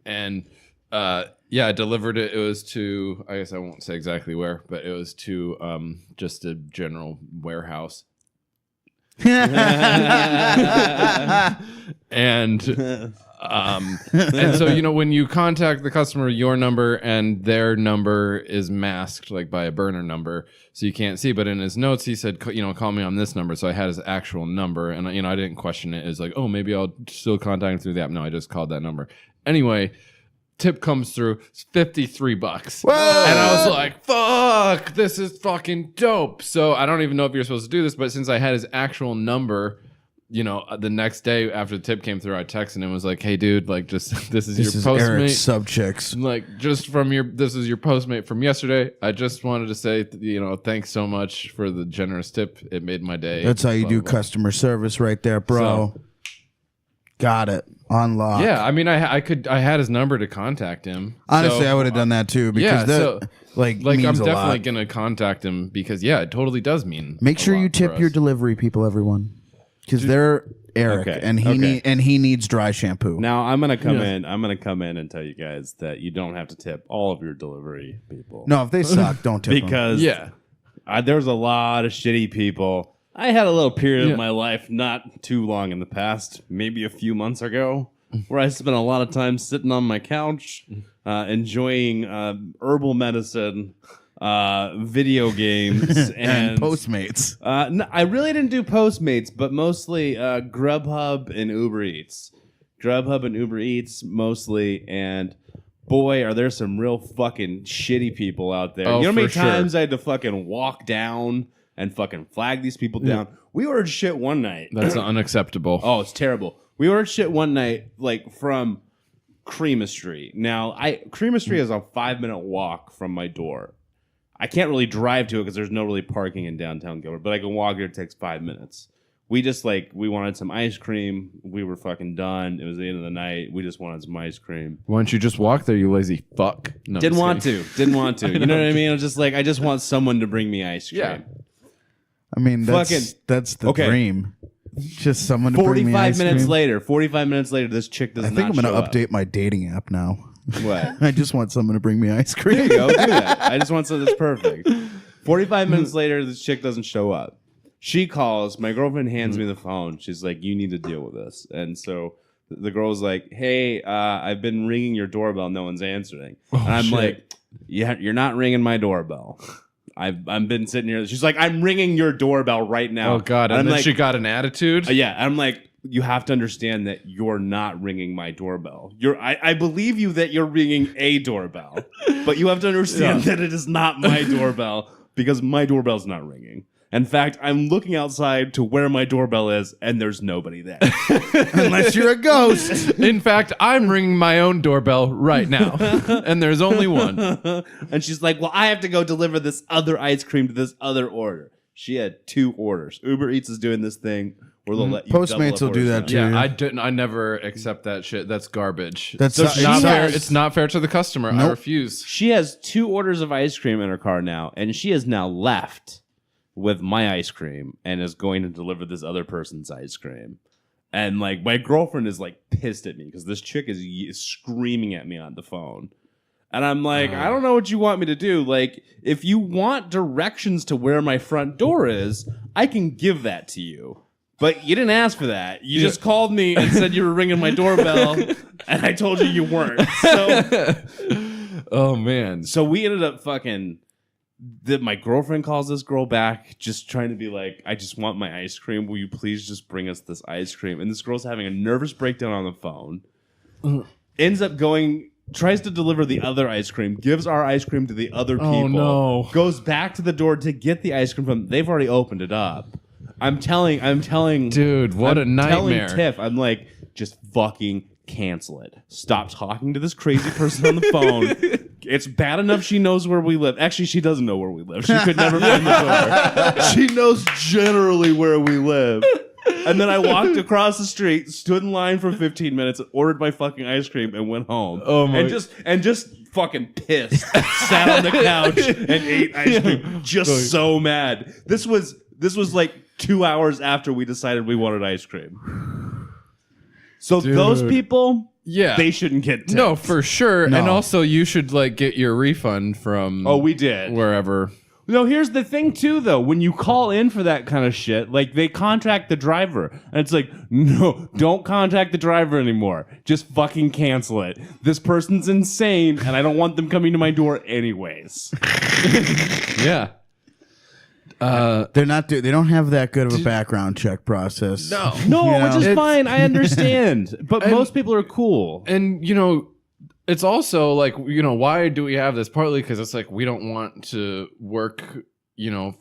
and I delivered it. It was to, I guess I won't say exactly where, but it was to just a general warehouse. And so when you contact the customer, your number and their number is masked like by a burner number, so you can't see. But in his notes, he said, call me on this number. So I had his actual number, and I didn't question it. It was like, oh, maybe I'll still contact him through the app. No, I just called that number anyway. Tip comes through, it's $53. Whoa! And I was like, fuck, this is fucking dope. So I don't even know if you're supposed to do this, but since I had his actual number, the next day after the tip came through, I texted him and was like, hey dude, like just this is your Eric Postmate. Sobczak. Like this is your Postmate from yesterday. I just wanted to say, thanks so much for the generous tip. It made my day. That's how you Blah, do blah. customer service right there, bro. Got it. Unlocked. Yeah, I mean, I had his number to contact him. Honestly, So, I would have done that too because like means I'm a definitely lot. gonna contact him because it totally does mean. Make a sure lot you for tip us. your delivery people, everyone, because they're Eric, Okay, and he needs dry shampoo. Now I'm gonna come in. I'm gonna come in and tell you guys that you don't have to tip all of your delivery people. No, if they suck, don't tip them. because there's a lot of shitty people. I had a little period of my life not too long in the past, maybe a few months ago, where I spent a lot of time sitting on my couch, enjoying herbal medicine, video games, and Postmates. No, I really didn't do Postmates, but mostly Grubhub and Uber Eats. Grubhub and Uber Eats mostly, and boy, are there some real fucking shitty people out there. Oh, you know how many for sure. times I had to fucking walk down and fucking flag these people down? We ordered shit one night. That's unacceptable. Oh, it's terrible. We ordered shit one night, like from Creamistry. Now, Creamistry is a 5-minute walk from my door. I can't really drive to it because there's no really parking in downtown Gilbert, but I can walk here. It takes 5 minutes. we just we wanted some ice cream. We were fucking done. It was the end of the night. We just wanted some ice cream. Why don't you just walk there, you lazy fuck? No, Didn't want to. You know what I mean? I was just I just want someone to bring me ice cream. Yeah. I mean, that's the dream. Just someone to bring me ice cream. 45 minutes later, this chick does not show up. I think I'm going to update my dating app now. What? I just want someone to bring me ice cream. There you go. Do that. I just want something that's perfect. 45 minutes later, this chick doesn't show up. She calls. My girlfriend hands me the phone. She's like, you need to deal with this. And so the girl's like, hey, I've been ringing your doorbell. No one's answering. And I'm like, yeah, you're not ringing my doorbell. I've been sitting here. She's like, I'm ringing your doorbell right now. Oh, God. And then she got an attitude? Yeah. I'm like, you have to understand that you're not ringing my doorbell. I believe you that you're ringing a doorbell. But you have to understand that it is not my doorbell because my doorbell's not ringing. In fact, I'm looking outside to where my doorbell is, and there's nobody there. Unless you're a ghost. In fact, I'm ringing my own doorbell right now, and there's only one. And she's like, well, I have to go deliver this other ice cream to this other order. She had 2 orders. Uber Eats is doing this thing where they'll let you Postmates will do that, too. Yeah, I never accept that shit. That's garbage. That's not fair. It's not fair to the customer. Nope. I refuse. She has 2 orders of ice cream in her car now, and she is now left with my ice cream and is going to deliver this other person's ice cream. And my girlfriend is pissed at me because this chick is screaming at me on the phone. And I'm like, I don't know what you want me to do. If you want directions to where my front door is, I can give that to you. But you didn't ask for that. You just called me and said you were ringing my doorbell, and I told you weren't. So, oh, man. So we ended up my girlfriend calls this girl back just trying to be like, I just want my ice cream. Will you please just bring us this ice cream? And this girl's having a nervous breakdown on the phone. Ends up tries to deliver the other ice cream, gives our ice cream to the other people. Oh, no. Goes back to the door to get the ice cream from them. They've already opened it up. I'm telling dude, what a nightmare. I'm telling Tiff, I'm like, just fucking cancel it. Stop talking to this crazy person on the phone. It's bad enough she knows where we live. Actually, she doesn't know where we live. She could never find the door. She knows generally where we live. And then I walked across the street, stood in line for 15 minutes, ordered my fucking ice cream, and went home. Oh my! And just fucking pissed. Sat on the couch and ate ice cream. Just so mad. This was 2 hours after we decided we wanted ice cream. So those people, they shouldn't get tipped. No, for sure. No. And also, you should get your refund from. Oh, we did wherever. No, here's the thing too, though. When you call in for that kind of shit, they contract the driver, and it's like, no, don't contact the driver anymore. Just fucking cancel it. This person's insane, and I don't want them coming to my door anyways. Yeah. They're not. They don't have that good of a background check process. No, which is fine. I understand, but most people are cool. And it's also why do we have this? Partly because it's we don't want to work,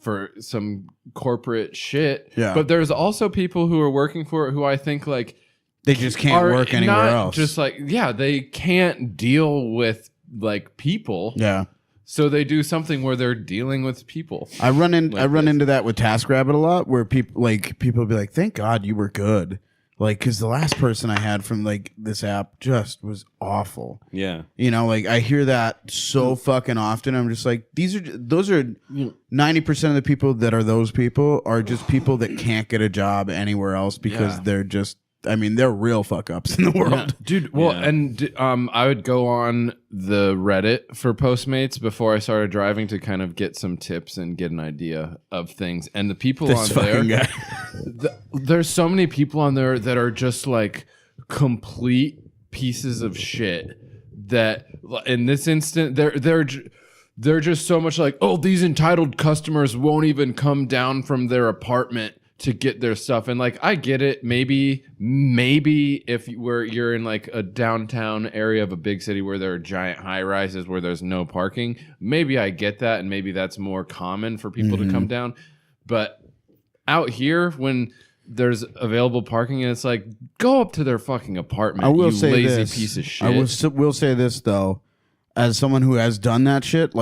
for some corporate shit. Yeah. But there's also people who are working for it who I think they just can't work anywhere else. Just they can't deal with people. Yeah. So they do something where they're dealing with people. I run into that with TaskRabbit a lot, where people will be like, "Thank God you were good," because the last person I had from this app just was awful. Yeah, I hear that so fucking often. I'm just like, those are 90% of the people that are those people are just people that can't get a job anywhere else because they're just. I mean, they're real fuck ups in the world. Yeah. Dude, well, and I would go on the Reddit for Postmates before I started driving to kind of get some tips and get an idea of things. And the people on there, there's so many people on there that are just complete pieces of shit that in this instant, they're just so much these entitled customers won't even come down from their apartment to get their stuff. And I get it. Maybe if you're in a downtown area of a big city where there are giant high rises where there's no parking, maybe I get that, and maybe that's more common for people to come down. But out here, when there's available parking and it's go up to their fucking apartment, I will you say lazy this. piece of shit. I will say this though, as someone who has done that shit,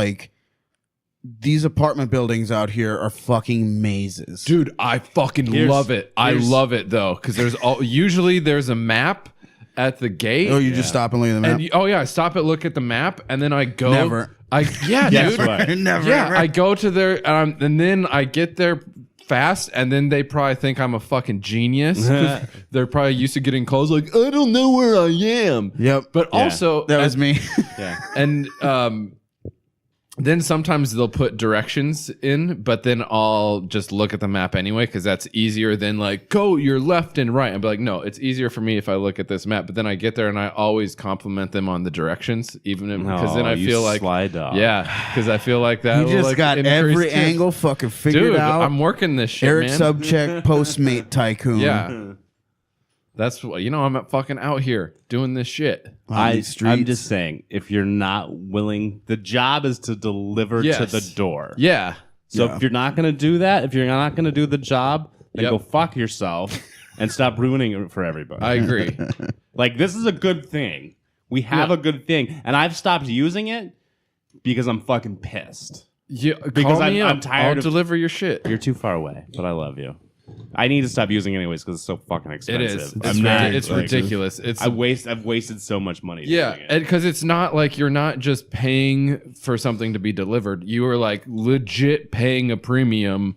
these apartment buildings out here are fucking mazes. Dude, I fucking love it. I love it though, because usually there's a map at the gate. Oh, you just stop and look at the map? I stop and look at the map, and then I go. Never. Dude. Never. Yeah, ever. I go to there, and then I get there fast, and then they probably think I'm a fucking genius. They're probably used to getting calls like, I don't know where I am. Yep. But also, that was me. Yeah. And then sometimes they'll put directions in, but then I'll just look at the map anyway, because that's easier than like, go your left and right. I'll be like, no, it's easier for me if I look at this map. But then I get there and I always compliment them on the directions, even because then I feel like, yeah, because I feel like that. You just like got every angle fucking figured out. I'm working this shit, Eric man. Sobczak, Postmate tycoon. Yeah. That's what I'm fucking out here doing this shit. I'm just saying, if you're not willing, the job is to deliver to the door. Yeah. So if you're not going to do that, if you're not going to do the job, then go fuck yourself and stop ruining it for everybody. I agree. Like, this is a good thing. We have a good thing. And I've stopped using it because I'm fucking pissed. Yeah, because I'm tired I'll of deliver your shit. You're too far away, but I love you. I need to stop using it anyways because it's so fucking expensive. It is. It's ridiculous. I've wasted so much money. Yeah, because it's not like you're not just paying for something to be delivered. You are like legit paying a premium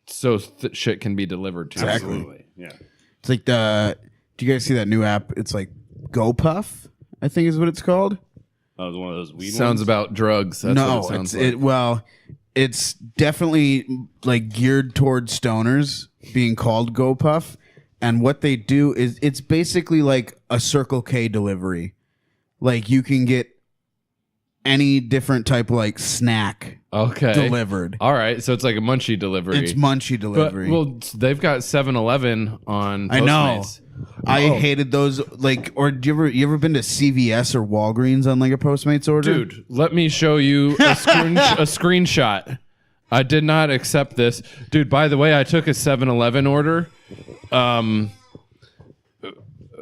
so shit can be delivered to you. Absolutely. Yeah. It's like do you guys see that new app? It's like GoPuff, I think is what it's called. Oh, it's one of those weed sounds ones? about drugs. That's no, what it sounds like. It's definitely like geared towards stoners, being called GoPuff. And what they do is it's basically like a Circle K delivery. Like you can get any different type of like snack delivered. All right, so it's like a munchie delivery. It's munchie delivery. But, they've got 7-Eleven on Postmates. I know. I hated those. Like, or you ever been to CVS or Walgreens on like a Postmates order? Dude, let me show you a screenshot. I did not accept this. Dude, by the way, I took a 7-Eleven order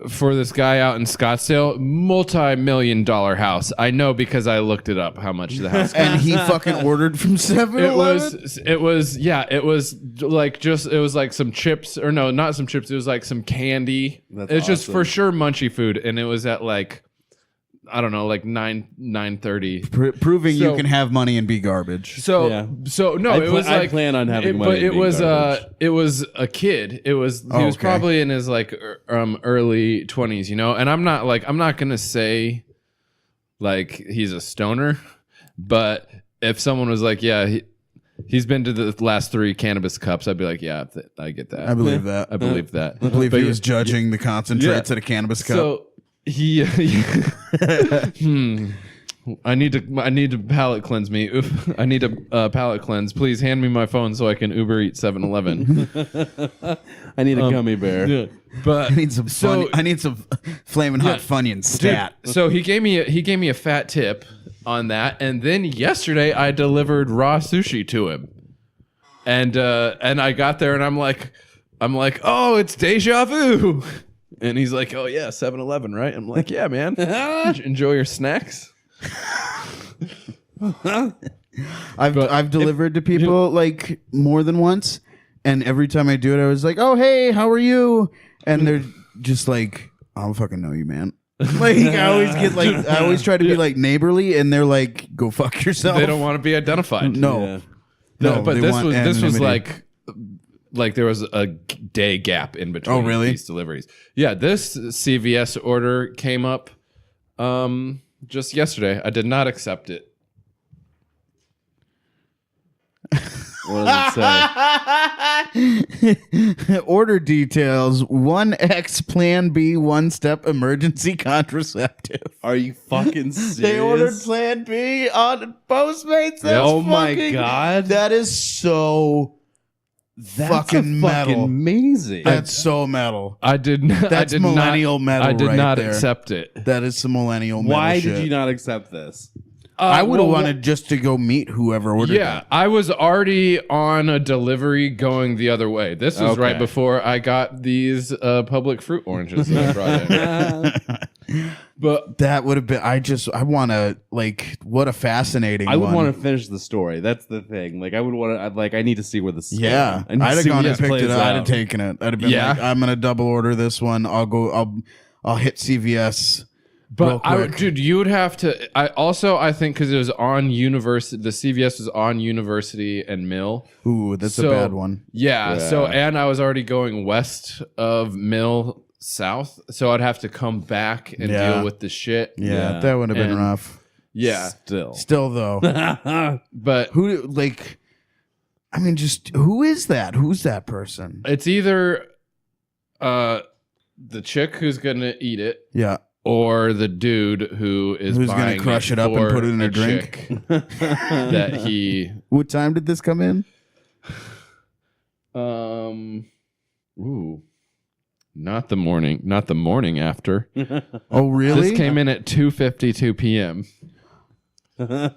for this guy out in Scottsdale. Multi-million-dollar house. I know because I looked it up how much the house cost. And he fucking ordered from 7-Eleven? It was like some chips, or no, not some chips. It was like some candy. It's just for sure munchy food. And it was at like, I don't know, like 9:30. Proving you can have money and be garbage. I plan on having money. But it was a kid. He was probably in his like early 20s, you know. And I'm not gonna say like he's a stoner, but if someone was like, yeah, he's been to the last 3 cannabis cups, I'd be like, yeah, I get that. I believe that. I believe that. I believe he was judging the concentrates at a cannabis cup. So he I need to palate cleanse me. I need a palate cleanse. Please hand me my phone so I can Uber Eat 7-Eleven. I need a gummy bear. Yeah. But I need some flaming hot Funyuns stat. Dude, so he gave me a fat tip on that, and then yesterday I delivered raw sushi to him, and I got there and I'm like, oh, it's deja vu. And he's like, oh, yeah, 7-Eleven, right? I'm like, yeah, man. Enjoy your snacks. I've delivered to people like more than once. And every time I do it, I was like, oh, hey, how are you? And they're just like, I don't fucking know you, man. Like I always try to be like neighborly, and they're like, go fuck yourself. They don't want to be identified. No. Yeah. No, but this was like there was a day gap in between these deliveries. Yeah, this CVS order came up just yesterday. I did not accept it. What does it say? Order details: 1X Plan B 1-step emergency contraceptive. Are you fucking serious? They ordered Plan B on Postmates. Oh my god, that is so. That's fucking metal. Fucking amazing. That's so metal. I did not. That's millennial metal. I did right not there. accept it. That is some millennial metal. Why shit. did you not accept this? I would have wanted just to go meet whoever ordered that. I was already on a delivery going the other way. This was right before I got these public fruit oranges that I brought in. But that would have been. I want to what a fascinating. I would one. want to finish the story. That's the thing. Like I would want to. I need to see where this. Is Yeah, going. I'd have see gone where and this picked it plays up. I'd out. have taken it. I'd have been like, I'm gonna double order this one. I'll hit CVS. But dude, you would have to. I think because it was on university, the CVS was on University and Mill. Ooh, that's a bad one. Yeah. So and I was already going west of Mill south, so I'd have to come back and deal with the shit. Yeah, that would have been rough. Yeah. Still though. But who I mean, just who is that? Who's that person? it's either the chick who's gonna eat it. Yeah. Or the dude who's going to buying crush it up and put it in a drink that he. What time did this come in? Not the morning after. Oh, really? This came in at 2:52 p.m. I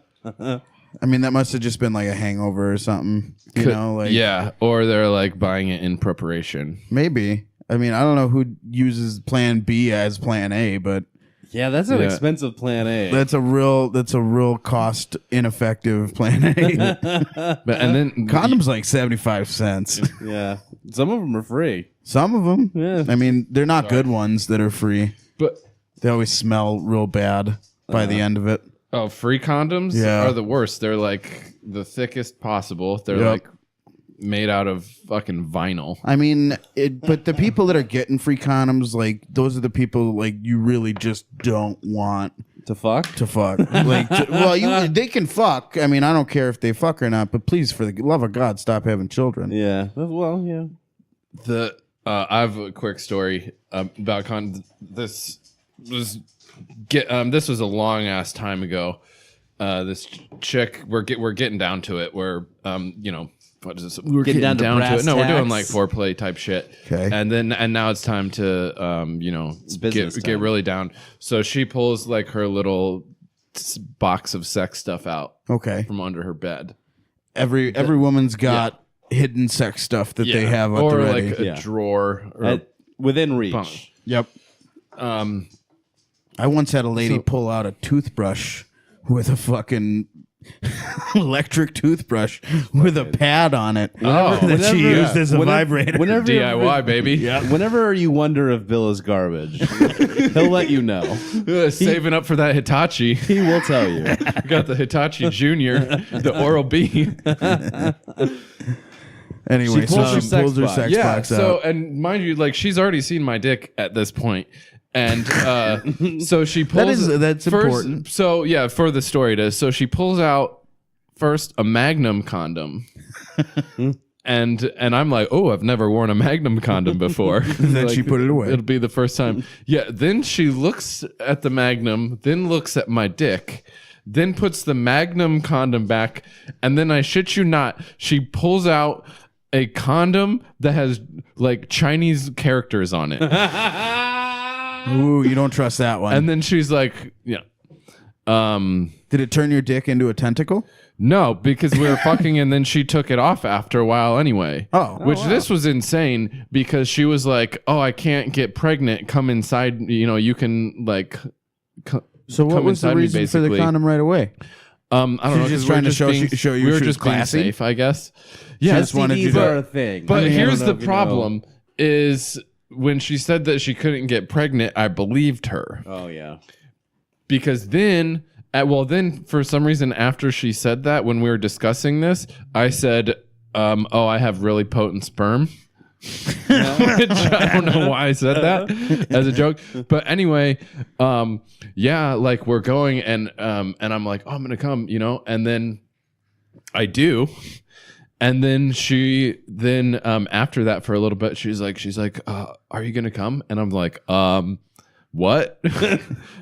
mean, that must have just been like a hangover or something. Yeah, or they're like buying it in preparation. Maybe. I mean, I don't know who uses Plan B as Plan A, but yeah, that's an expensive Plan A. that's a real cost ineffective Plan A. And then Condoms like 75 cents. Yeah, some of them are free. Some of them. Yeah. I mean, they're not good ones that are free. But they always smell real bad by the end of it. Oh, free condoms are the worst. They're like the thickest possible. They're like made out of fucking vinyl. I mean, but the people that are getting free condoms, like those are the people like you really just don't want to fuck. They can fuck. I mean, I don't care if they fuck or not, but please, for the love of God, stop having children. Yeah. Well, yeah. I have a quick story about this was a long ass time ago. This chick, we're getting down to it. We're what is this? We're getting down to it. No, we're doing like foreplay type shit. Okay. And now it's time to get really down. So she pulls like her little box of sex stuff out. Okay. From under her bed. Every woman's got hidden sex stuff that they have at the ready. Like a drawer or within reach. Punk. Yep. I once had a lady pull out a toothbrush with a fucking electric toothbrush with a pad on it that she used as a vibrator. DIY, baby. Yeah. Whenever you wonder if Bill is garbage, he'll let you know. Saving up for that Hitachi. He will tell you. Got the Hitachi Junior, the Oral-B. Anyway, she pulls her sex box out. So, and mind you, like she's already seen my dick at this point. And so she pulls. That's first, important. So yeah, for the story it is. So she pulls out first a Magnum condom, and I'm like, oh, I've never worn a Magnum condom before. Then she put it away. It'll be the first time. Yeah. Then she looks at the Magnum, then looks at my dick, then puts the Magnum condom back, and then I shit you not, she pulls out a condom that has like Chinese characters on it. Ooh, you don't trust that one. And then she's like, yeah. Did it turn your dick into a tentacle? No, because we were fucking and then she took it off after a while anyway. This was insane because she was like, oh, I can't get pregnant. Come inside. You can like So what was the reason for the condom right away? I don't know. Just trying to show you we were just being classy? safe, I guess. Yeah, STDs are a thing. But here's the problem is when she said that she couldn't get pregnant, I believed her. Oh, yeah. Because then, for some reason, after she said that, when we were discussing this, I said, oh, I have really potent sperm. Which I don't know why I said that as a joke. But anyway, like we're going and I'm like, oh, I'm going to come, and then I do. And then after that for a little bit, she's like, are you going to come? And I'm like, what?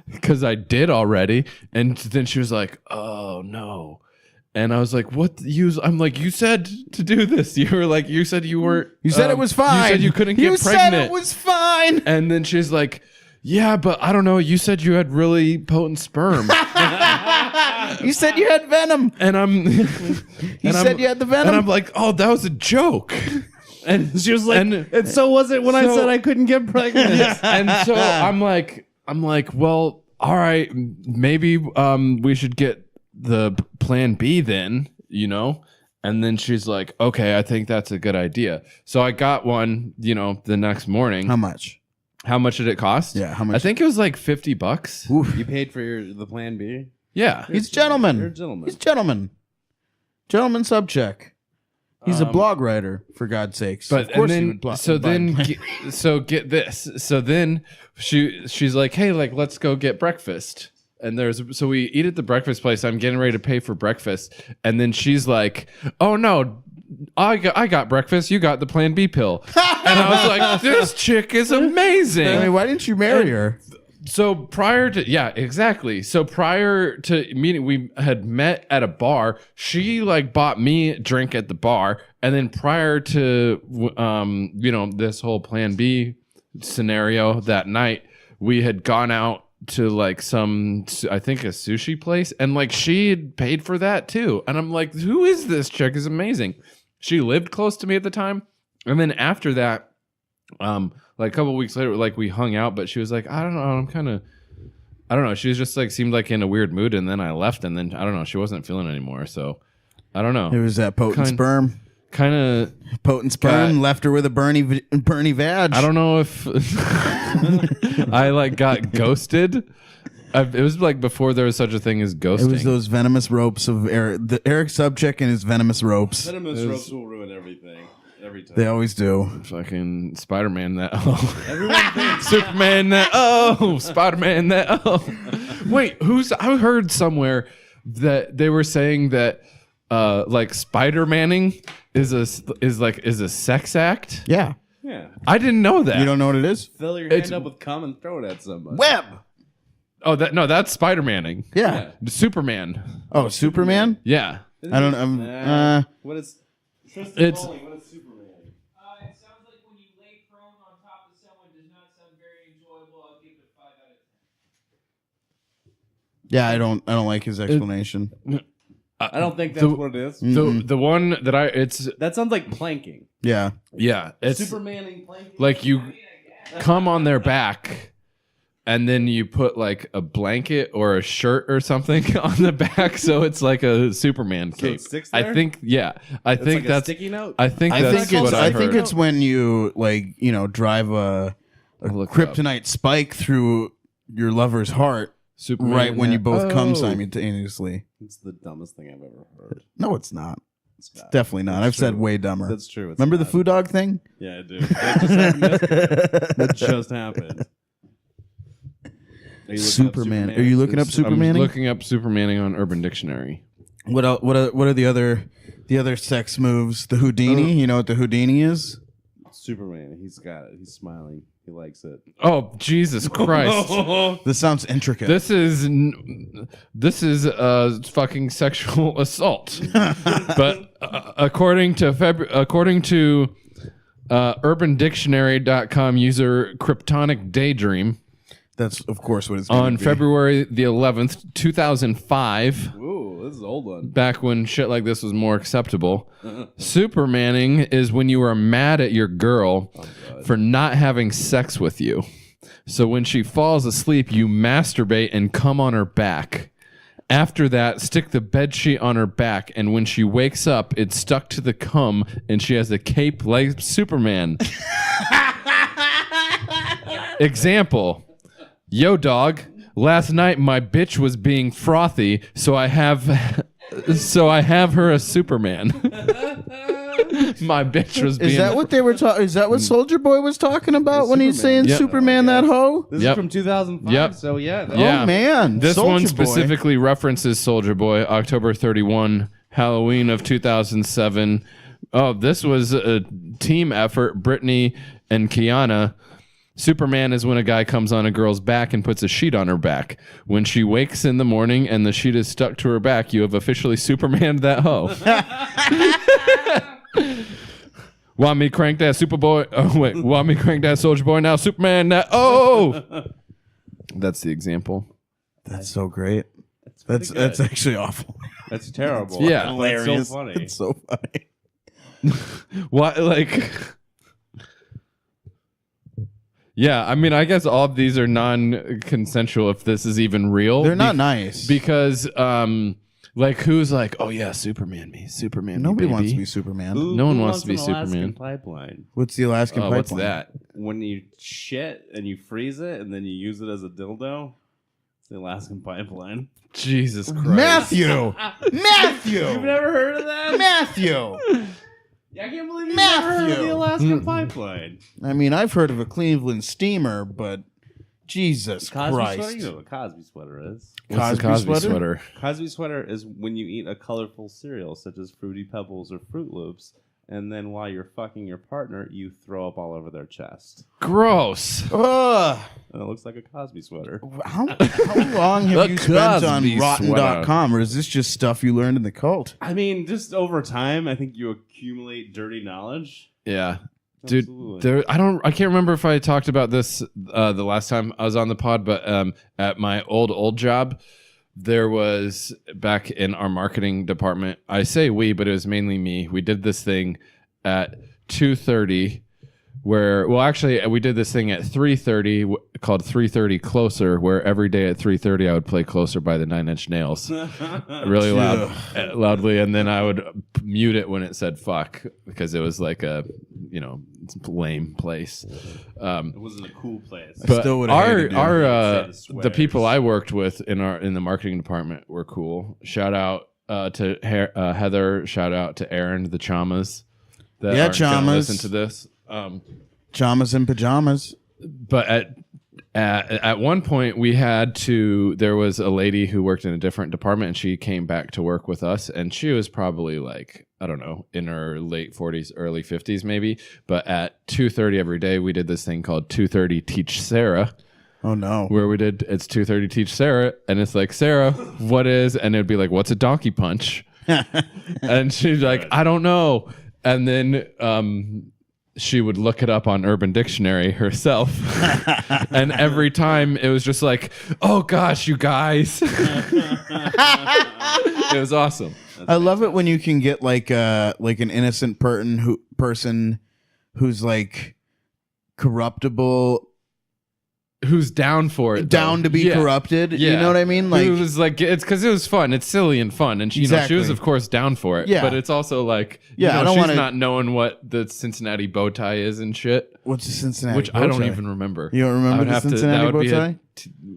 Because I did already. And then she was like, oh no. And I was like, what? I'm like, you said to do this. You were like, you said you weren't. You said it was fine. You said you couldn't get pregnant. You said it was fine. And then she's like, yeah, but I don't know. You said you had really potent sperm. You said you had venom. And you said you had the venom. And I'm like, oh, that was a joke. And she was like, and so was it when I said I couldn't get pregnant. And so I'm like, well, all right, maybe we should get the plan B then, And then she's like, okay, I think that's a good idea. So I got one, the next morning. How much? How much did it cost? Yeah, how much? I think it was like $50. You paid for the plan B? Yeah. He's a gentleman. You're a gentleman. He's a gentleman. Gentleman Sobczak. He's a blog writer, for God's sakes. But of course and he then, would blog. so then, so get this. So then she's like, hey, like let's go get breakfast. And so we eat at the breakfast place. I'm getting ready to pay for breakfast, and then she's like, oh no, I got breakfast. You got the Plan B pill. And I was like, this chick is amazing. I mean, why didn't you marry her? So prior to meeting, we had met at a bar. She like bought me a drink at the bar, and then prior to this whole Plan B scenario that night, we had gone out to like I think a sushi place, and like she had paid for that too. And I'm like, who is this chick? Is amazing. She lived close to me at the time, and then after that, like a couple weeks later, like we hung out, but she was like, I don't know. She was just like, seemed like in a weird mood. And then I left, and then I don't know. She wasn't feeling anymore. So I don't know. It was that potent sperm. Kind of potent sperm left her with a Bernie vag. I don't know if I like got ghosted. It was like before there was such a thing as ghosting. It was those venomous ropes of Eric Sobczak and his venomous ropes. Venomous ropes will ruin everything. Every time. They always do. Fucking Spider-Man that everyone thinks Superman that Spider-Man that Wait, I heard somewhere that they were saying that like Spider-Manning is a sex act. Yeah. Yeah. I didn't know that. You don't know what it is? Fill your hand up with cum and throw it at somebody. Web. Oh, that's Spider-Manning. Yeah. Superman. Oh, Superman? Yeah. I don't know. What is It's what is Superman? It sounds like when you lay prone on top of someone does not sound very enjoyable. I'll give it a 5 out of 10. Yeah, I don't like his explanation. I don't think that's what it is. the one that That sounds like planking. Yeah. it's Supermaning planking. like you come on their back, and then you put like a blanket or a shirt or something on the back, so it's like a Superman So cape. it sticks there? I think It's like a sticky note. I think I that's think what I heard. it's when you drive a Look it kryptonite spike through your lover's heart Superman right when you both come Oh. simultaneously. It's the dumbest thing I've ever heard. No, it's not. It's bad. Definitely not. It's I've said true. way dumber. That's true. It's Remember the bad. food dog thing? Yeah, I do. That just happened yesterday. That just happened. Are you looking up Superman. Are you looking up I'm Superman? looking up Supermaning on Urban Dictionary. What are the other sex moves? The Houdini. You know what the Houdini is? Superman. He's got it. He's smiling. He likes it. Oh, Jesus Christ. This sounds intricate. This is fucking sexual assault. But according to UrbanDictionary.com user Kryptonic Daydream, That's of course what it's gonna on be. February the 11th, 2005, Ooh, this is an old one. back when shit like this was more acceptable, Supermaning is when you are mad at your girl for not having sex with you. So when she falls asleep, you masturbate and come on her back. After that, stick the bedsheet on her back, and when she wakes up, it's stuck to the cum, and she has a cape like Superman. Example. Yo, dog. Last night my bitch was being frothy, so I have her a Superman. My bitch was being. Is that what they were talking? Is that what Soldier Boy was talking about when he's saying Yep. Superman that hoe? This Yep. is from 2005. Yep. So yeah. Yeah. Oh man, This Soulja one Boy. specifically references Soldier Boy, October 31, Halloween of 2007. Oh, this was a team effort. Brittany and Kiana. Superman is when a guy comes on a girl's back and puts a sheet on her back. When she wakes in the morning and the sheet is stuck to her back, you have officially Supermaned that hoe. Want me crank that Superboy? Oh wait, want me crank that Soldier Boy now? Superman that That's the example. That's so great. That's actually awful. That's terrible. Yeah. Hilarious. So funny. It's so funny. What like Yeah, I mean, I guess all of these are non-consensual if this is even real. They're not nice. Because, like, who's like, oh, yeah, Superman me. Nobody baby. wants to be Superman. No one Who wants to be an Alaskan Superman. Pipeline. What's the Alaskan pipeline? What's that? When you shit and you freeze it and then you use it as a dildo, it's the Alaskan Pipeline. Jesus Christ. Matthew! Matthew! You've never heard of that? Matthew! Yeah, I can't believe you've never heard of Matthew! the Alaskan Pipeline. I mean, I've heard of a Cleveland steamer, but Jesus Cosby Christ. sweater? You know what a Cosby sweater is. What's the Cosby sweater? Cosby sweater is when you eat a colorful cereal, such as Fruity Pebbles or Fruit Loops, and then while you're fucking your partner, you throw up all over their chest. Gross. Ugh. And it looks like a Cosby sweater. How long have The you spent on Cosby rotten.com, or is this just stuff you learned in the cult? I mean, just over time, I think you accumulate dirty knowledge. Yeah. Dude, Absolutely. I can't remember if I talked about this the last time I was on the pod, but at my old job, there was, back in our marketing department, I say we, but it was mainly me. We did this thing at 2:30 where, well, actually, we did this thing at 3:30 called 3:30 Closer, where every day at 3:30 I would play Closer by the Nine Inch Nails really loudly, and then I would mute it when it said fuck, because it was like a, lame place. It wasn't a cool place. But still would've hated you. the people I worked with in the marketing department were cool. Shout out to Heather. Shout out to Aaron, the Chamas. That Yeah, aren't gonna Chamas. listen to this. Chamas and pajamas. But at one point there was a lady who worked in a different department, and she came back to work with us, and she was probably like, I don't know, in her late 40s, early 50s maybe. But at 2:30 every day, we did this thing called 2:30 Teach Sarah, Oh, no. where it's 2:30 Teach Sarah, and it's like, Sarah, what is, and it'd be like, what's a donkey punch? And she's like, I don't know. And then she would look it up on Urban Dictionary herself. And every time it was just like, oh gosh, you guys. It was awesome. I love it when you can get like an innocent person who's like corruptible, Who's down for it? down to be corrupted. You know what I mean? Like, it was like, it's because it was fun. It's silly and fun, and she was Exactly. of course down for it. Yeah. But it's also like, Yeah, I don't she's wanna- not knowing what the Cincinnati bow tie is and shit, what's the Cincinnati which bow I don't tie? even remember. You don't remember I would the have Cincinnati that would bow tie?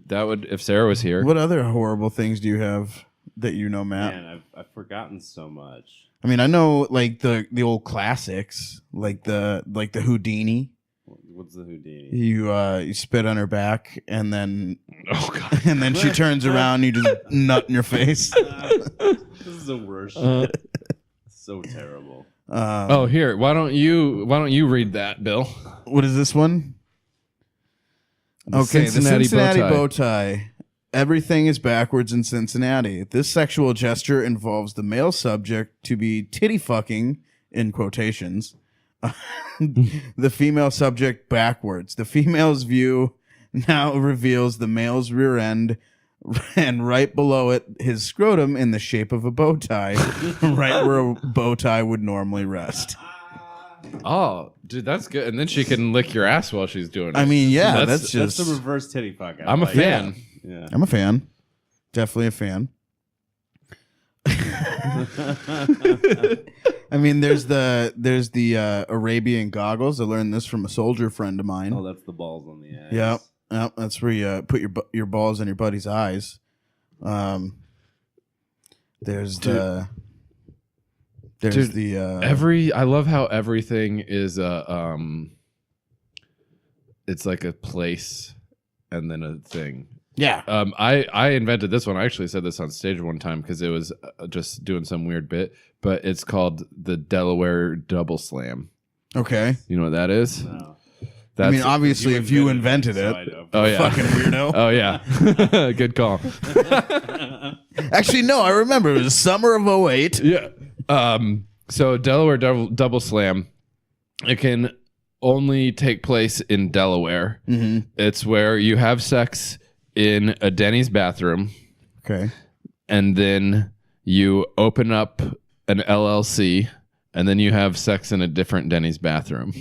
that would, if Sarah was here. What other horrible things do you have that you know, Matt? Man, I've forgotten so much. I mean, I know like the old classics, like the Houdini. What's the Houdini? You spit on her back, and then God. and then she turns around, and you just nut in your face. This is the worst shit. So terrible. Oh, here. Why don't you read that, Bill? What is this one? Okay, the Cincinnati bow tie. Everything is backwards in Cincinnati. This sexual gesture involves the male subject to be titty fucking, in quotations, the female subject backwards. The female's view now reveals the male's rear end, and right below it, his scrotum in the shape of a bow tie, right where a bow tie would normally rest. Oh, dude, that's good. And then she can lick your ass while she's doing it. I mean, yeah, That's- that's That's just... the reverse titty fuck. I'm a fan. Yeah. I'm a fan. Definitely a fan. I mean, there's the Arabian goggles. I learned this from a soldier friend of mine. Oh, that's the balls on the eyes. Yep, that's where you put your balls in your buddy's eyes. There's the I love how everything is it's like a place and then a thing. yeah. I invented this one. I actually said this on stage one time because it was just doing some weird bit, but it's called the Delaware Double Slam. Okay. You know what that is? No. I mean, obviously, if you invented so it, I know. Oh yeah. fucking weirdo. Oh yeah. Good call. Actually, no, I remember it was summer of 08. Yeah. So Delaware double slam, it can only take place in Delaware. Mm-hmm. It's where you have sex in a Denny's bathroom, Okay. and then you open up an LLC, and then you have sex in a different Denny's bathroom.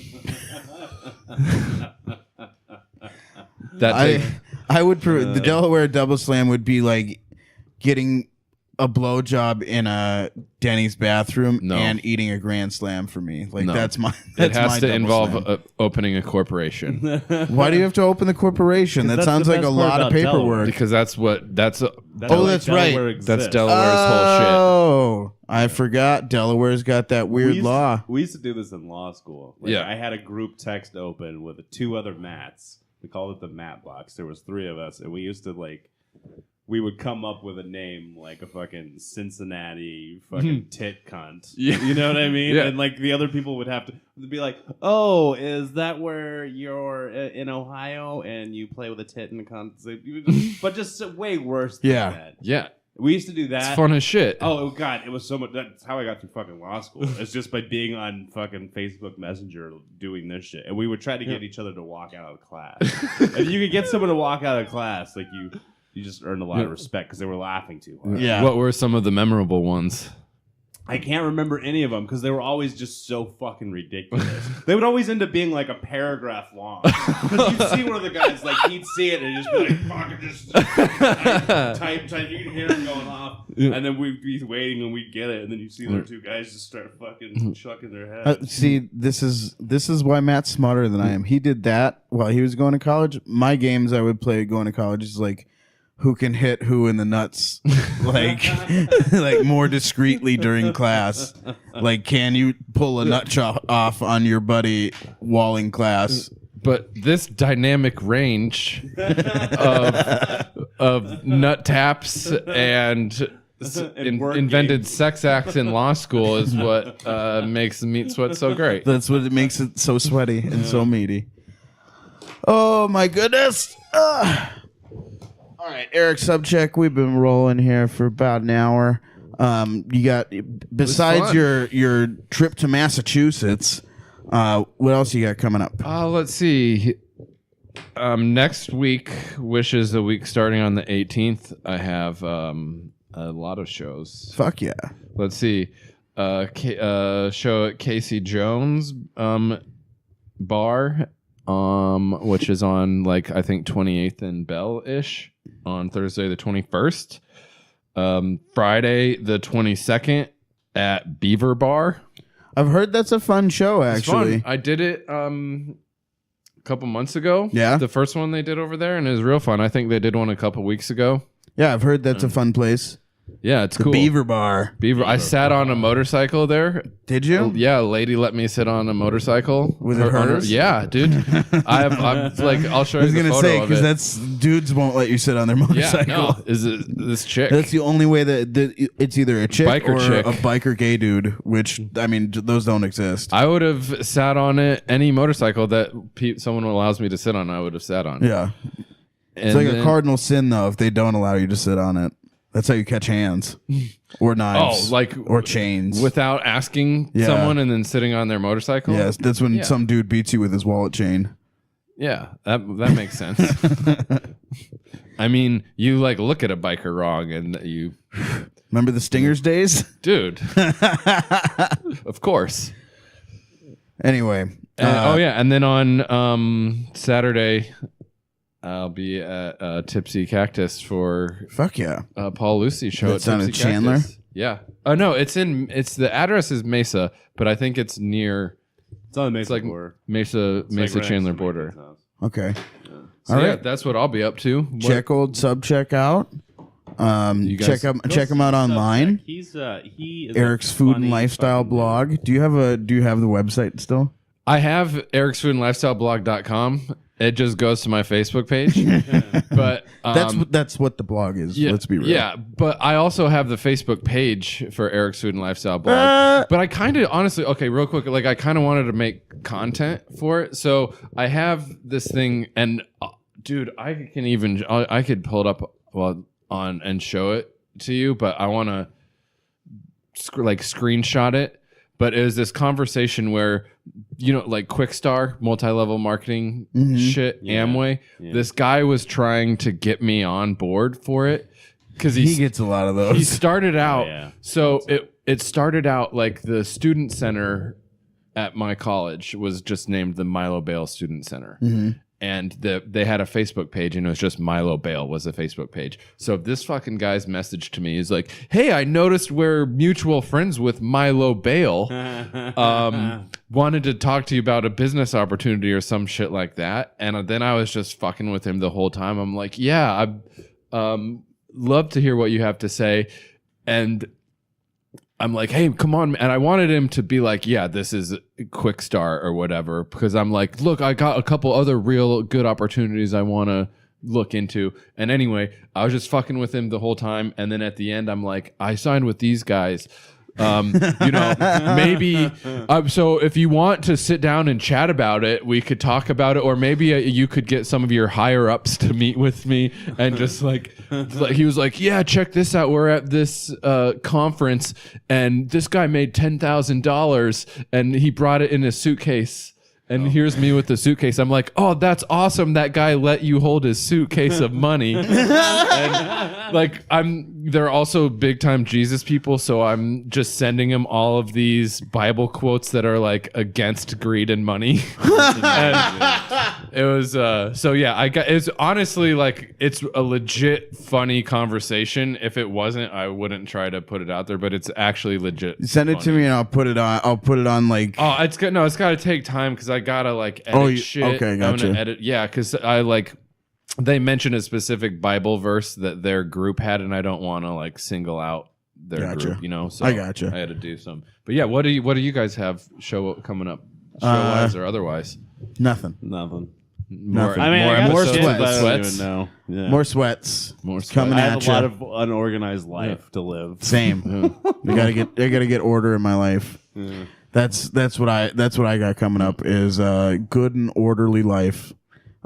I would the Delaware double slam would be like getting a blowjob in a Denny's bathroom and eating a Grand Slam for me. Like that's my. It has to involve opening a corporation. Why do you have to open the corporation? That sounds like a lot of paperwork. Delaware. Because that's right. That's Delaware's whole shit. Oh, I forgot. Delaware's got that weird law. We used to do this in law school. I had a group text open with 2 other Matts. We called it the Matt box. There was 3 of us, and we used to we would come up with a name like a fucking Cincinnati fucking tit cunt. You know what I mean? Yeah. And the other people would have to be like, oh, is that where you're in Ohio and you play with a tit and a cunt? But just way worse than that. Yeah. We used to do that. It's fun as shit. Oh, God. It was so much. That's how I got through fucking law school. It's just by being on fucking Facebook Messenger doing this shit. And we would try to get each other to walk out of class. If you could get someone to walk out of class, you just earned a lot of respect because they were laughing too hard. Yeah. What were some of the memorable ones? I can't remember any of them because they were always just so fucking ridiculous. They would always end up being like a paragraph long. Because you'd see one of the guys, he'd see it and he'd just be like, fucking just type. You can hear him going off. And then we'd be waiting and we'd get it. And then you'd see the 2 guys just start fucking chucking their head. See, this is why Matt's smarter than I am. He did that while he was going to college. My games I would play going to college is who can hit who in the nuts, more discreetly during class. Can you pull a nut chop off on your buddy while in class? But this dynamic range of nut taps and invented sex acts in law school is what makes the meat sweat so great. That's what makes it so sweaty and so meaty. Oh my goodness. All right, Eric Sobczak, we've been rolling here for about an hour. You got, besides your trip to Massachusetts, what else you got coming up? Let's see. Next week, which is the week starting on the 18th, I have a lot of shows. Fuck yeah. Let's see. Show at Casey Jones Bar, which is on I think 28th and Bell-ish. On Thursday the 21st, Friday the 22nd at Beaver Bar. I've heard that's a fun show, actually. Fun. I did it a couple months ago. Yeah. The first one they did over there, and it was real fun. I think they did one a couple weeks ago. Yeah, I've heard that's a fun place. Yeah, it's the cool. Beaver Bar. I sat on a motorcycle there. Did you? Yeah, a lady let me sit on a motorcycle. Was it hers? Yeah, dude. I'm I'll show you. I was gonna say because that's dudes won't let you sit on their motorcycle. Yeah, no. Is it this chick? That's the only way that it's either a chick biker or chick. a biker gay dude. Which those don't exist. I would have sat on it. Any motorcycle that someone allows me to sit on, I would have sat on. Yeah, it's a cardinal sin though if they don't allow you to sit on it. That's how you catch hands or knives. Or chains. Without asking someone and then sitting on their motorcycle? Yes, that's when some dude beats you with his wallet chain. Yeah, that makes sense. I mean, you look at a biker wrong and you... Remember the Stingers days? Dude. Of course. Anyway. And then on Saturday... I'll be at Tipsy Cactus for fuck yeah Paul Lucy show at Tipsy Chandler. Cactus. Yeah. Oh no, it's the address is Mesa, but I think it's near. It's on the Mesa border. Mesa Chandler border. Okay. Yeah. So all right, that's what I'll be up to. Check old Sobczak out. Check him out online. He is Eric's Food and Lifestyle blog. Do you have the website still? I have ericsfoodandlifestyleblog.com. It just goes to my Facebook page. But that's what the blog is. Yeah, let's be real. Yeah, but I also have the Facebook page for Eric's Food and Lifestyle blog. But I kind of honestly, okay, real quick, I kind of wanted to make content for it. So I have this thing, and dude, I could pull it up on and show it to you, but I want to screenshot it. But it was this conversation where, Quickstar, multi-level marketing shit, Amway. Yeah. This guy was trying to get me on board for it because he gets a lot of those. He started out, so it started out the student center at my college was just named the Milo Bale Student Center, and they had a Facebook page, and it was just Milo Bale was a Facebook page. So this fucking guy's message to me is like, "Hey, I noticed we're mutual friends with Milo Bale. Wanted to talk to you about a business opportunity or some shit like that." And then I was just fucking with him the whole time. I'm like, "Yeah, I'd love to hear what you have to say." And I'm like, "Hey, come on." And I wanted him to be like, "Yeah, this is Quick Start or whatever." Because I'm like, "Look, I got a couple other real good opportunities I want to look into." And anyway, I was just fucking with him the whole time. And then at the end, I'm like, "I signed with these guys. Maybe so if you want to sit down and chat about it, we could talk about it, or maybe you could get some of your higher ups to meet with me." And just like he was like, "Yeah, check this out. We're at this conference, and this guy made $10,000, and he brought it in a suitcase." And here's me with the suitcase. I'm like, "Oh, that's awesome. That guy let you hold his suitcase of money." And like, they're also big time Jesus people. So I'm just sending him all of these Bible quotes that are like against greed and money. And it was, so yeah, it's honestly like, it's a legit funny conversation. If it wasn't, I wouldn't try to put it out there, but it's actually legit. Send it to me and I'll put it on like. Oh, it's good. No, it's got to take time because I gotta like edit shit. Okay, gotcha. I'm gonna edit, yeah, because I like they mentioned a specific Bible verse that their group had, and I don't want to like single out their group, you know. So I gotcha. I had to do some. But yeah, what do you guys have coming up, show wise or otherwise? Nothing. More, I mean, I got more shit, sweats. but I don't even know. Yeah. More sweats. I Coming have at a lot you. of unorganized life to live. Same. I gotta get order in my life. Yeah. That's what I got coming up is good and orderly life.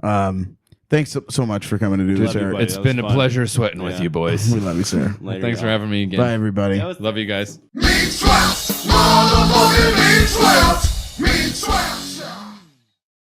Thanks so much for coming to do this, Love you, Eric. buddy. It's That been a was fun. pleasure sweating with you boys. We love you, sir. Later, Thanks for y'all. having me again. Bye, everybody. Love you guys. Meat Sweats,